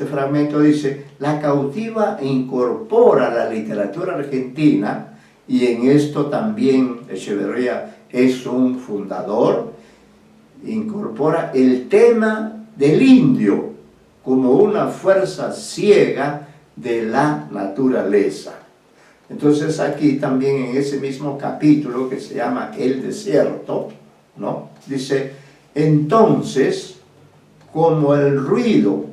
[SPEAKER 2] fragmento, dice: la cautiva incorpora la literatura argentina, y en esto también Echeverría es un fundador, incorpora el tema del indio como una fuerza ciega de la naturaleza. Entonces aquí también en ese mismo capítulo que se llama El desierto, ¿no?, dice: entonces, como el ruido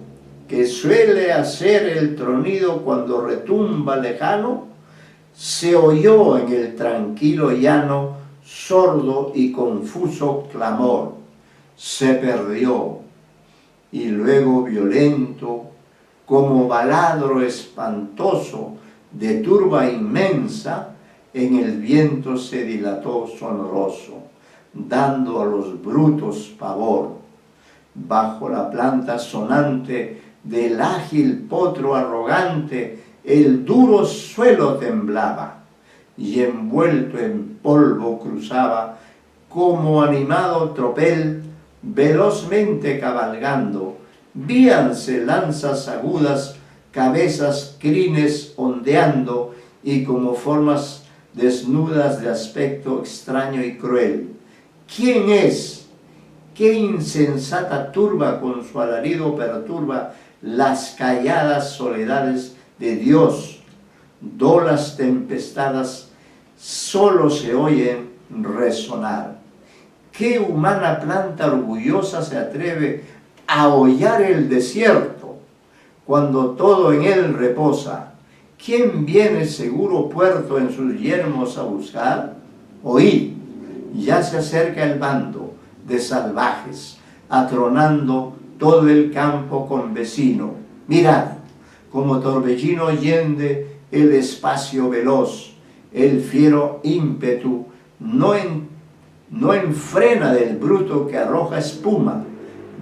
[SPEAKER 2] que suele hacer el tronido cuando retumba lejano, se oyó en el tranquilo llano sordo y confuso clamor, se perdió, y luego violento, como baladro espantoso de turba inmensa, en el viento se dilató sonoroso, dando a los brutos pavor. Bajo la planta sonante del ágil potro arrogante, el duro suelo temblaba, y envuelto en polvo cruzaba, como animado tropel, velozmente cabalgando. Víanse lanzas agudas, cabezas, crines ondeando, y como formas desnudas de aspecto extraño y cruel. ¿Quién es? ¿Qué insensata turba con su alarido perturba las calladas soledades de Dios? Dolas tempestadas solo se oyen resonar. ¿Qué humana planta orgullosa se atreve a hollar el desierto cuando todo en él reposa? ¿Quién viene seguro puerto en sus yermos a buscar? Oíd, ya se acerca el bando de salvajes, atronando todo el campo con vecino. Mirad, como torbellino yende el espacio veloz, el fiero ímpetu no enfrena del bruto que arroja espuma,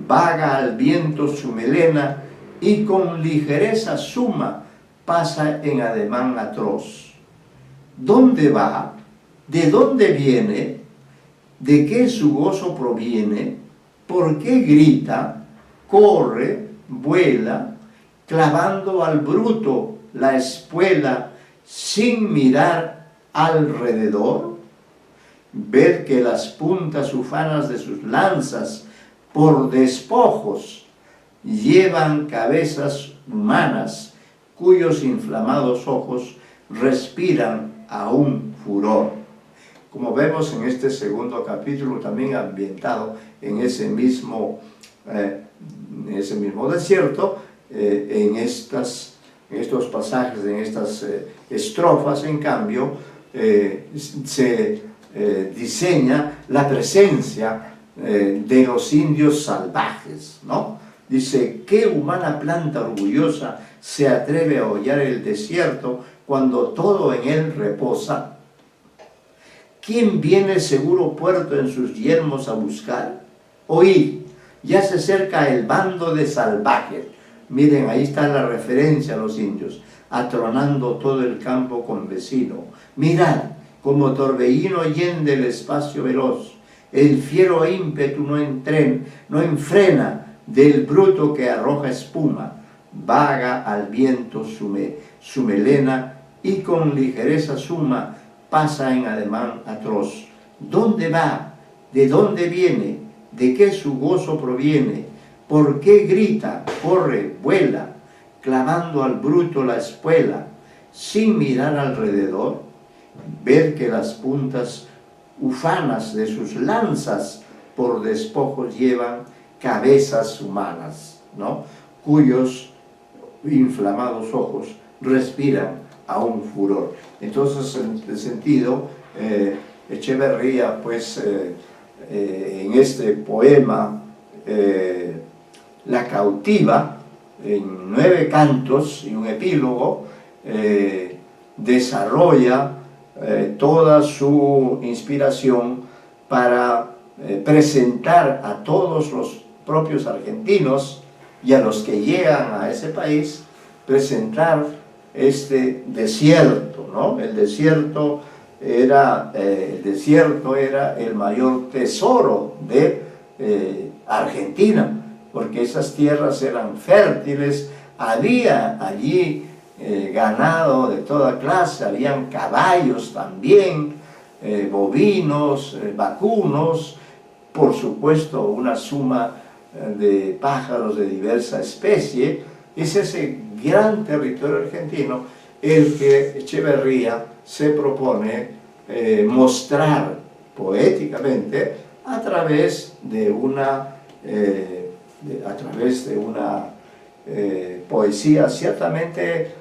[SPEAKER 2] vaga al viento su melena, y con ligereza suma pasa en ademán atroz. ¿Dónde va? ¿De dónde viene? ¿De qué su gozo proviene? ¿Por qué grita? Corre, vuela, clavando al bruto la espuela sin mirar alrededor. Ved que las puntas ufanas de sus lanzas por despojos llevan cabezas humanas, cuyos inflamados ojos respiran aún furor. Como vemos en este segundo capítulo, también ambientado en ese mismo desierto, en estos pasajes, en estas estrofas, en cambio, se diseña la presencia de los indios salvajes, ¿no? Dice: ¿qué humana planta orgullosa se atreve a hollar el desierto cuando todo en él reposa? ¿Quién viene seguro puerto en sus yermos a buscar? Oíd, ya se acerca el bando de salvajes. Miren, ahí está la referencia a los indios, atronando todo el campo con vecino. Mirad, como torbellino yende el espacio veloz, el fiero ímpetu no enfrena del bruto que arroja espuma, vaga al viento su melena, y con ligereza suma pasa en ademán atroz. ¿Dónde va? ¿De dónde viene? ¿De qué su gozo proviene? ¿Por qué grita, corre, vuela, clavando al bruto la espuela, sin mirar alrededor? Ver que las puntas ufanas de sus lanzas por despojos llevan cabezas humanas, ¿no? Cuyos inflamados ojos respiran a un furor. Entonces, en este sentido, Echeverría, pues, en este poema, La cautiva, en 9 cantos y un epílogo, desarrolla toda su inspiración para presentar a todos los propios argentinos y a los que llegan a ese país, presentar este desierto, ¿no? El desierto era el mayor tesoro de Argentina, porque esas tierras eran fértiles, había allí ganado de toda clase, habían caballos también, bovinos, vacunos, por supuesto una suma de pájaros de diversa especie. Es ese gran territorio argentino el que Echeverría se propone mostrar poéticamente a través de una poesía ciertamente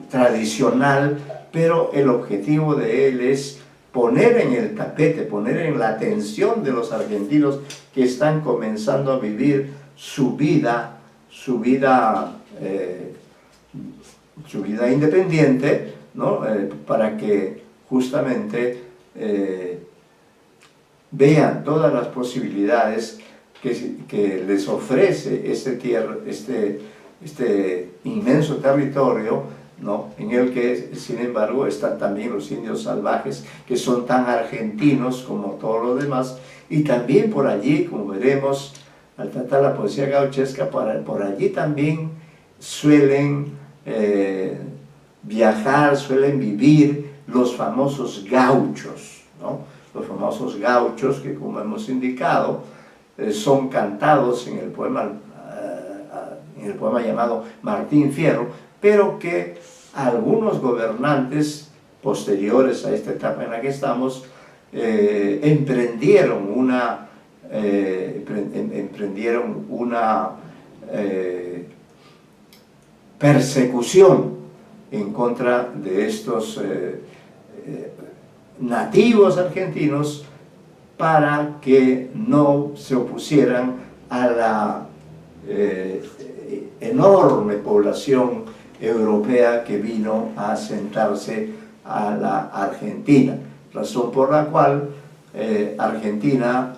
[SPEAKER 2] tradicional, pero el objetivo de él es poner en el tapete, poner en la atención de los argentinos que están comenzando a vivir su vida independiente, ¿no? Para que justamente vean todas las posibilidades que les ofrece este inmenso territorio, ¿no? En el que, sin embargo, están también los indios salvajes, que son tan argentinos como todos los demás, y también por allí, como veremos al tratar la poesía gauchesca, por allí también suelen viajar, suelen vivir los famosos gauchos, ¿no? Los famosos gauchos que, como hemos indicado, son cantados en el poema llamado Martín Fierro, pero que algunos gobernantes posteriores a esta etapa en la que estamos emprendieron una persecución en contra de estos nativos argentinos para que no se opusieran a la enorme población europea que vino a asentarse a la Argentina, razón por la cual Argentina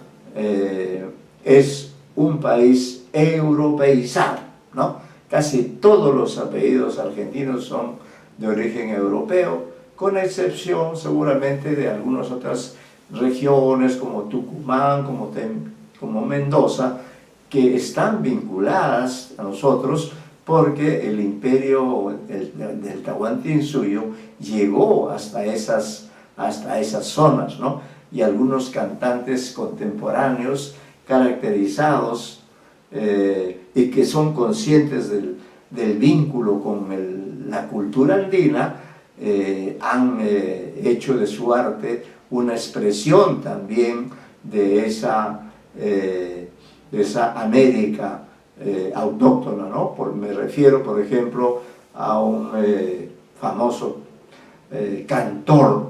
[SPEAKER 2] es un país europeizado, ¿no? Casi todos los apellidos argentinos son de origen europeo, con excepción seguramente de algunas otras regiones como Tucumán, como Mendoza, que están vinculadas a nosotros porque el imperio del Tahuantinsuyo llegó hasta esas zonas, ¿no? Y algunos cantantes contemporáneos caracterizados y que son conscientes del vínculo con la cultura andina, han hecho de su arte una expresión también de esa América autóctona, ¿no? Me refiero, por ejemplo, a un famoso cantor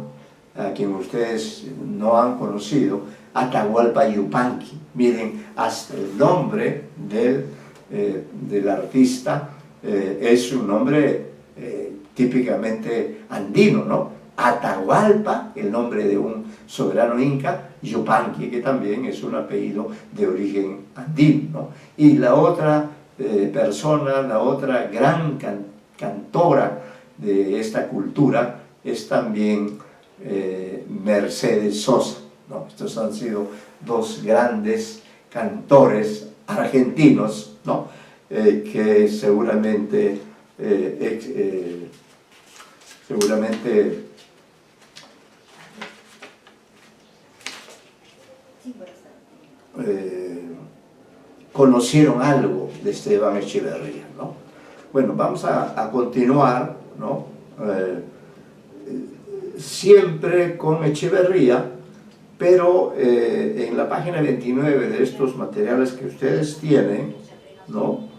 [SPEAKER 2] a quien ustedes no han conocido, Atahualpa Yupanqui. Miren, hasta el nombre del artista es un nombre típicamente andino, ¿no? Atahualpa, el nombre de un soberano inca, Yupanqui, que también es un apellido de origen andino, ¿no? Y la otra persona, la otra gran cantora de esta cultura es también Mercedes Sosa, ¿no? Estos han sido dos grandes cantores argentinos, ¿no? Que seguramente conocieron algo de Esteban Echeverría, ¿no? Bueno, vamos a continuar, ¿no? Siempre con Echeverría, pero en la página 29 de estos materiales que ustedes tienen, ¿no?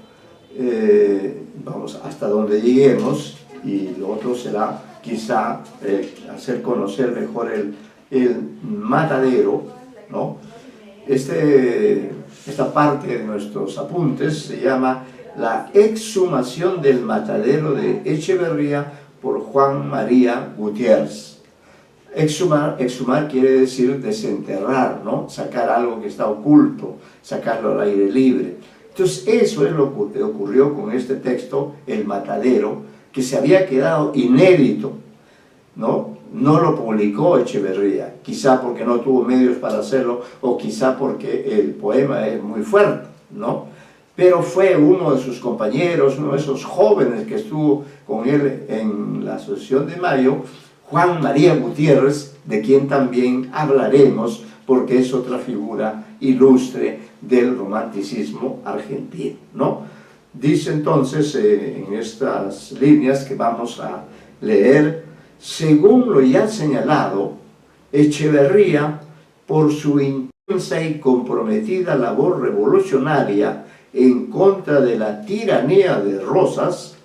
[SPEAKER 2] Vamos hasta donde lleguemos, y lo otro será quizá hacer conocer mejor el matadero, ¿no? Esta parte de nuestros apuntes se llama La exhumación del matadero de Echeverría por Juan María Gutiérrez. Exhumar quiere decir desenterrar, ¿no? Sacar algo que está oculto, sacarlo al aire libre. Entonces eso es lo que ocurrió con este texto, El Matadero, que se había quedado inédito, ¿no? No lo publicó Echeverría, quizá porque no tuvo medios para hacerlo, o quizá porque el poema es muy fuerte, ¿no? Pero fue uno de sus compañeros, uno de esos jóvenes que estuvo con él en la Asociación de Mayo, Juan María Gutiérrez, de quien también hablaremos, porque es otra figura ilustre del romanticismo argentino, ¿no? Dice entonces en estas líneas que vamos a leer: según lo ya señalado, Echeverría, por su intensa y comprometida labor revolucionaria en contra de la tiranía de Rosas,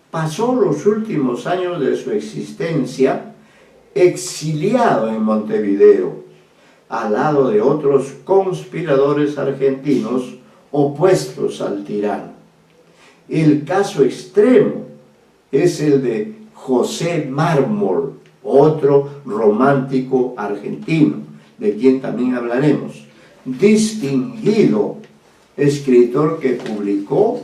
[SPEAKER 2] pasó los últimos años de su existencia exiliado en Montevideo, al lado de otros conspiradores argentinos opuestos al tirano. El caso extremo es el de José Mármol, otro romántico argentino, de quien también hablaremos, distinguido escritor que publicó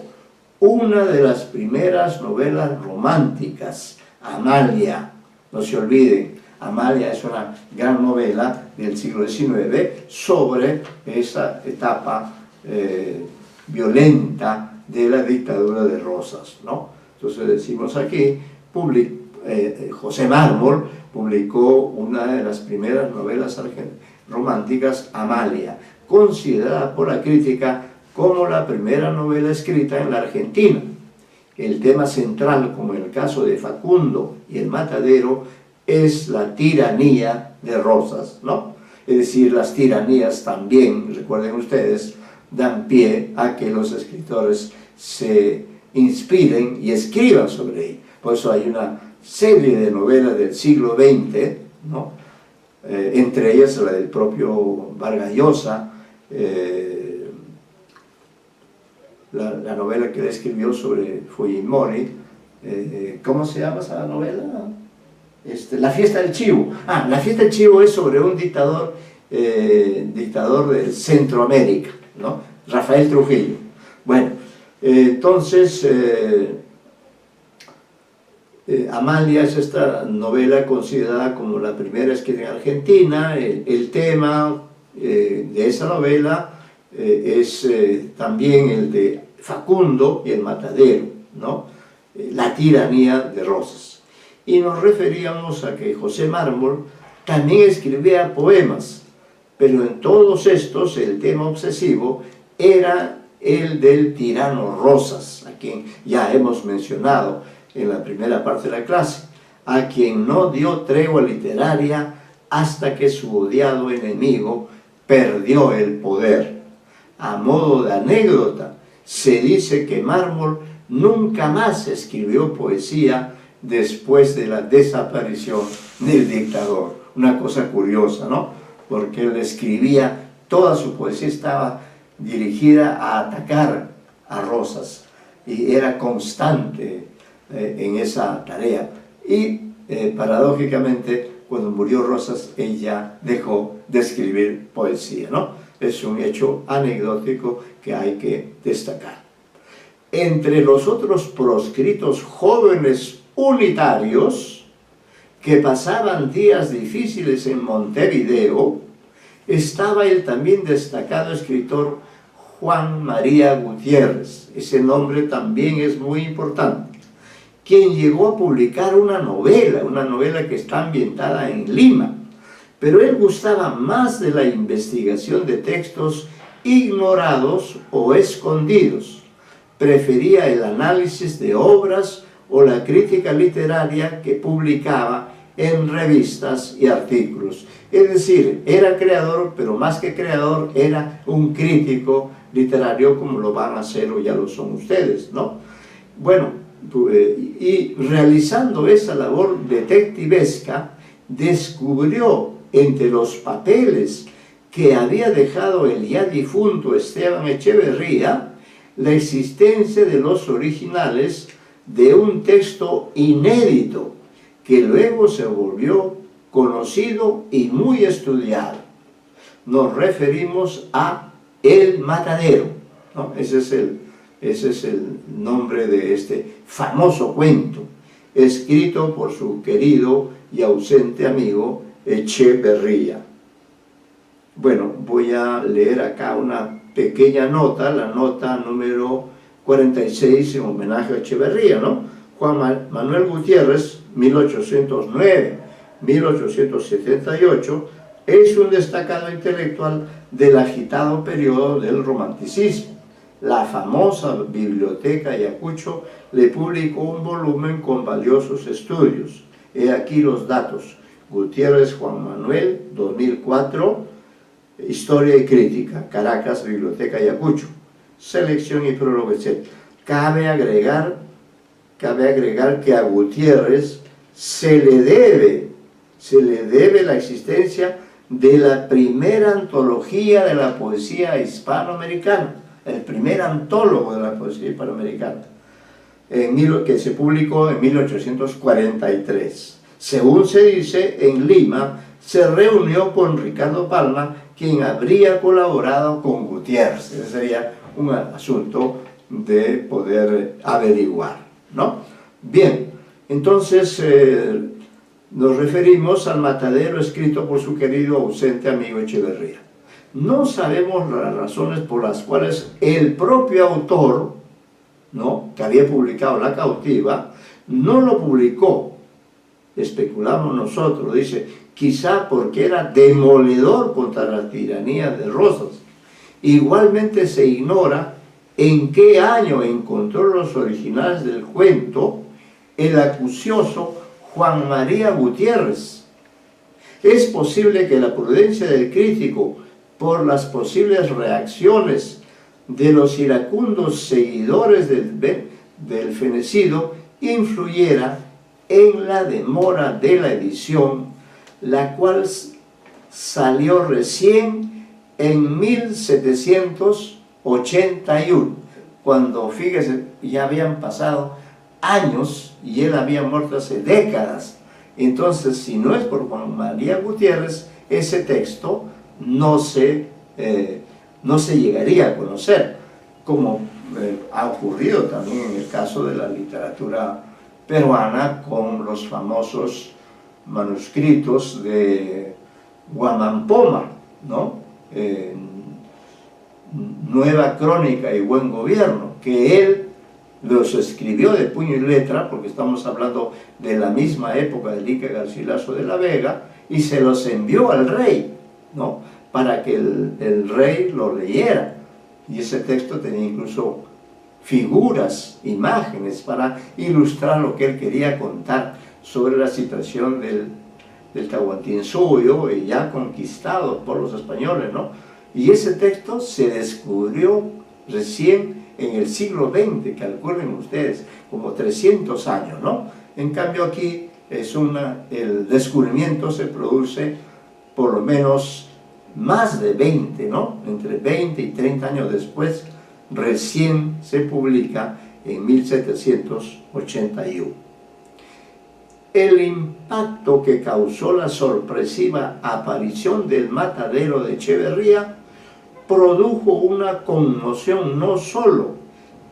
[SPEAKER 2] una de las primeras novelas románticas, Amalia. No se olviden, Amalia es una gran novela del siglo XIX sobre esa etapa violenta de la dictadura de Rosas, ¿no? Entonces decimos aquí, José Mármol publicó una de las primeras novelas románticas, Amalia, considerada por la crítica como la primera novela escrita en la Argentina. El tema central, como en el caso de Facundo y El Matadero, es la tiranía de Rosas, ¿no? Es decir, las tiranías también, recuerden ustedes, dan pie a que los escritores se inspiren y escriban sobre ello. Por eso hay una serie de novelas del siglo XX, ¿no? Entre ellas la del propio Vargas Llosa, la novela que él escribió sobre Fujimori. ¿Cómo se llama esa novela? La fiesta del chivo. La fiesta del chivo es sobre un dictador de Centroamérica, ¿no? Rafael Trujillo. Bueno, entonces Amalia es esta novela considerada como la primera escrita en Argentina. El tema de esa novela es también el de Facundo y El Matadero, ¿no? La tiranía de Rosas. Y nos referíamos a que José Mármol también escribía poemas, pero en todos estos el tema obsesivo era el del tirano Rosas, a quien ya hemos mencionado en la primera parte de la clase, a quien no dio tregua literaria hasta que su odiado enemigo perdió el poder. A modo de anécdota, se dice que Mármol nunca más escribió poesía después de la desaparición del dictador. Una cosa curiosa, ¿no? Porque él escribía, toda su poesía estaba dirigida a atacar a Rosas y era constante en esa tarea. Y paradójicamente, cuando murió Rosas, ella dejó de escribir poesía, ¿no? Es un hecho anecdótico que hay que destacar. Entre los otros proscritos jóvenes unitarios que pasaban días difíciles en Montevideo, estaba el también destacado escritor Juan María Gutiérrez. Ese nombre también es muy importante, quien llegó a publicar una novela que está ambientada en Lima, pero él gustaba más de la investigación de textos ignorados o escondidos. Prefería el análisis de obras o la crítica literaria que publicaba en revistas y artículos. Es decir, era creador, pero más que creador, era un crítico literario, como lo van a hacer o ya lo son ustedes, ¿no? Bueno, y realizando esa labor detectivesca, descubrió entre los papeles que había dejado el ya difunto Esteban Echeverría la existencia de los originales de un texto inédito que luego se volvió conocido y muy estudiado. Nos referimos a El Matadero, ¿no? Ese es el nombre de este famoso cuento, escrito por su querido y ausente amigo Echeverría. Bueno, voy a leer acá una pequeña nota, la nota número 46 en homenaje a Echeverría, ¿no? Juan Manuel Gutiérrez, 1809-1878, es un destacado intelectual del agitado periodo del romanticismo. La famosa Biblioteca Ayacucho le publicó un volumen con valiosos estudios. He aquí los datos. Gutiérrez Juan Manuel, 2004, Historia y Crítica, Caracas, Biblioteca Ayacucho. Selección y prólogo, etc. Cabe agregar que a Gutiérrez se le debe la existencia de la primera antología de la poesía hispanoamericana, el primer antólogo de la poesía hispanoamericana, que se publicó en 1843. Según se dice, en Lima se reunió con Ricardo Palma, quien habría colaborado con Gutiérrez. Ese sería un asunto de poder averiguar, ¿no? Bien, entonces nos referimos al Matadero escrito por su querido ausente amigo Echeverría. No sabemos las razones por las cuales el propio autor, ¿no?, que había publicado La Cautiva, no lo publicó. Especulamos nosotros, dice, quizá porque era demoledor contra la tiranía de Rosas. Igualmente se ignora en qué año encontró los originales del cuento el acucioso Juan María Gutiérrez. Es posible que la prudencia del crítico, por las posibles reacciones de los iracundos seguidores del fenecido, influyera en la demora de la edición, la cual salió recién en 1781, cuando, fíjese, ya habían pasado años y él había muerto hace décadas. Entonces, si no es por Juan María Gutiérrez, ese texto no se llegaría a conocer, como ha ocurrido también en el caso de la literatura peruana con los famosos manuscritos de Guamampoma, ¿no? Nueva Crónica y Buen Gobierno, que él los escribió de puño y letra, porque estamos hablando de la misma época de Ica Garcilaso de la Vega, y se los envió al rey, ¿no?, para que el rey lo leyera. Y ese texto tenía incluso figuras, imágenes, para ilustrar lo que él quería contar sobre la situación del Tahuantinsuyo, ya conquistado por los españoles, ¿no? Y ese texto se descubrió recién en el siglo XX, calculen ustedes, como 300 años, ¿no? En cambio aquí el descubrimiento se produce por lo menos más de 20, ¿no? Entre 20 y 30 años después, recién se publica en 1781. El impacto que causó la sorpresiva aparición del Matadero de Echeverría produjo una conmoción no solo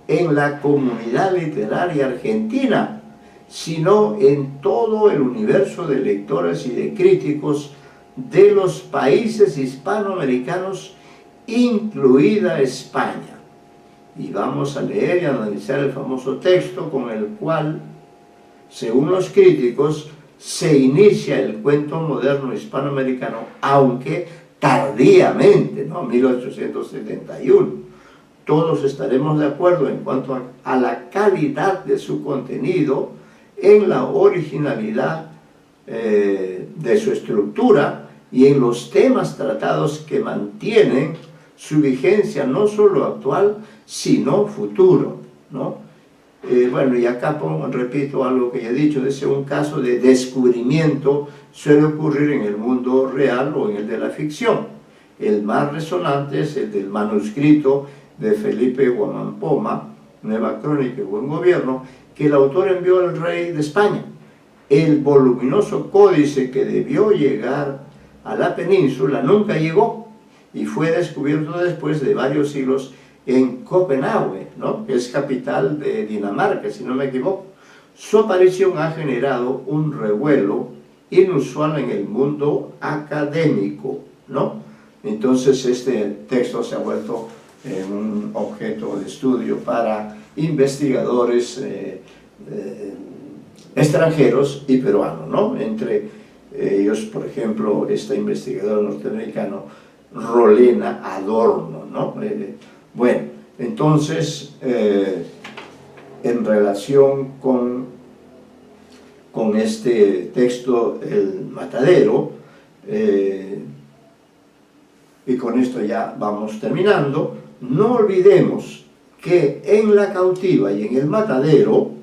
[SPEAKER 2] en la comunidad literaria argentina, sino en todo el universo de lectores y de críticos de los países hispanoamericanos, incluida España. Y vamos a leer y analizar el famoso texto con el cual, según los críticos, se inicia el cuento moderno hispanoamericano, aunque tardíamente, ¿no? 1871. Todos estaremos de acuerdo en cuanto a la calidad de su contenido, en la originalidad de su estructura y en los temas tratados que mantienen su vigencia no solo actual, sino futuro, ¿no? Bueno, y acá repito algo que ya he dicho, es un caso de descubrimiento suele ocurrir en el mundo real o en el de la ficción. El más resonante es el del manuscrito de Felipe Guamampoma, Nueva Crónica y Buen Gobierno, que el autor envió al rey de España. El voluminoso códice que debió llegar a la península nunca llegó y fue descubierto después de varios siglos en Copenhague, ¿no? Que es capital de Dinamarca, si no me equivoco. Su aparición ha generado un revuelo inusual en el mundo académico, ¿no? Entonces este texto se ha vuelto un objeto de estudio para investigadores extranjeros y peruanos, ¿no? Entre ellos, por ejemplo, este investigador norteamericano, Rolena Adorno, ¿no? Bueno, entonces, en relación con este texto, El Matadero, y con esto ya vamos terminando, no olvidemos que en La Cautiva y en El Matadero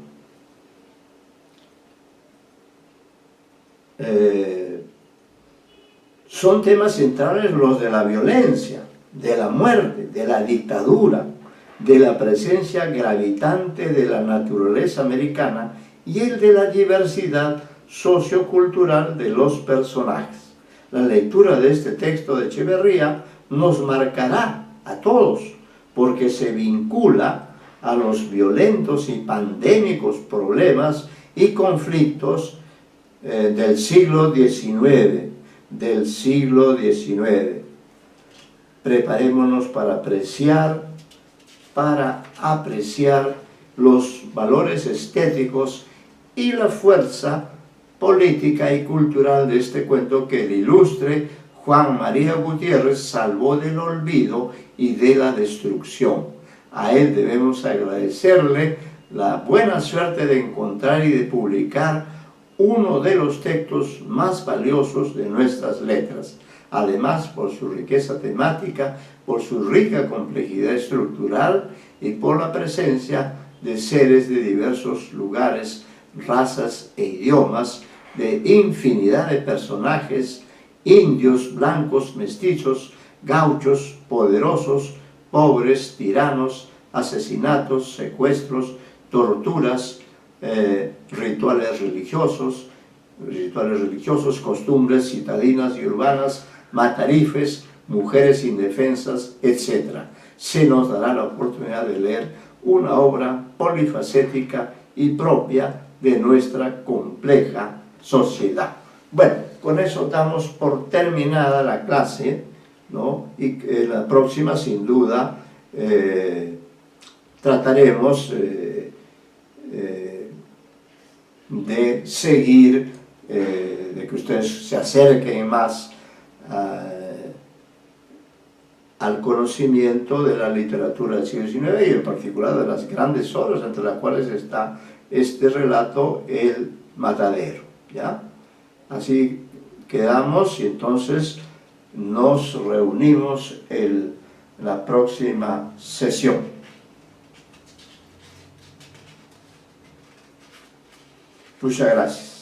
[SPEAKER 2] son temas centrales los de la violencia, de la muerte, de la dictadura, de la presencia gravitante de la naturaleza americana y el de la diversidad sociocultural de los personajes. La lectura de este texto de Echeverría nos marcará a todos, porque se vincula a los violentos y pandémicos problemas y conflictos del siglo XIX, Preparémonos para apreciar los valores estéticos y la fuerza política y cultural de este cuento que el ilustre Juan María Gutiérrez salvó del olvido y de la destrucción. A él debemos agradecerle la buena suerte de encontrar y de publicar uno de los textos más valiosos de nuestras letras. Además, por su riqueza temática, por su rica complejidad estructural y por la presencia de seres de diversos lugares, razas e idiomas, de infinidad de personajes, indios, blancos, mestizos, gauchos, poderosos, pobres, tiranos, asesinatos, secuestros, torturas, rituales religiosos, costumbres citadinas y urbanas, matarifes, mujeres indefensas, etc. Se nos dará la oportunidad de leer una obra polifacética y propia de nuestra compleja sociedad. Bueno, con eso damos por terminada la clase, ¿no? Y la próxima, sin duda, trataremos de seguir, de que ustedes se acerquen más al conocimiento de la literatura del siglo XIX y en particular de las grandes obras entre las cuales está este relato, El Matadero, ¿ya? Así quedamos y entonces nos reunimos en la próxima sesión. Muchas gracias.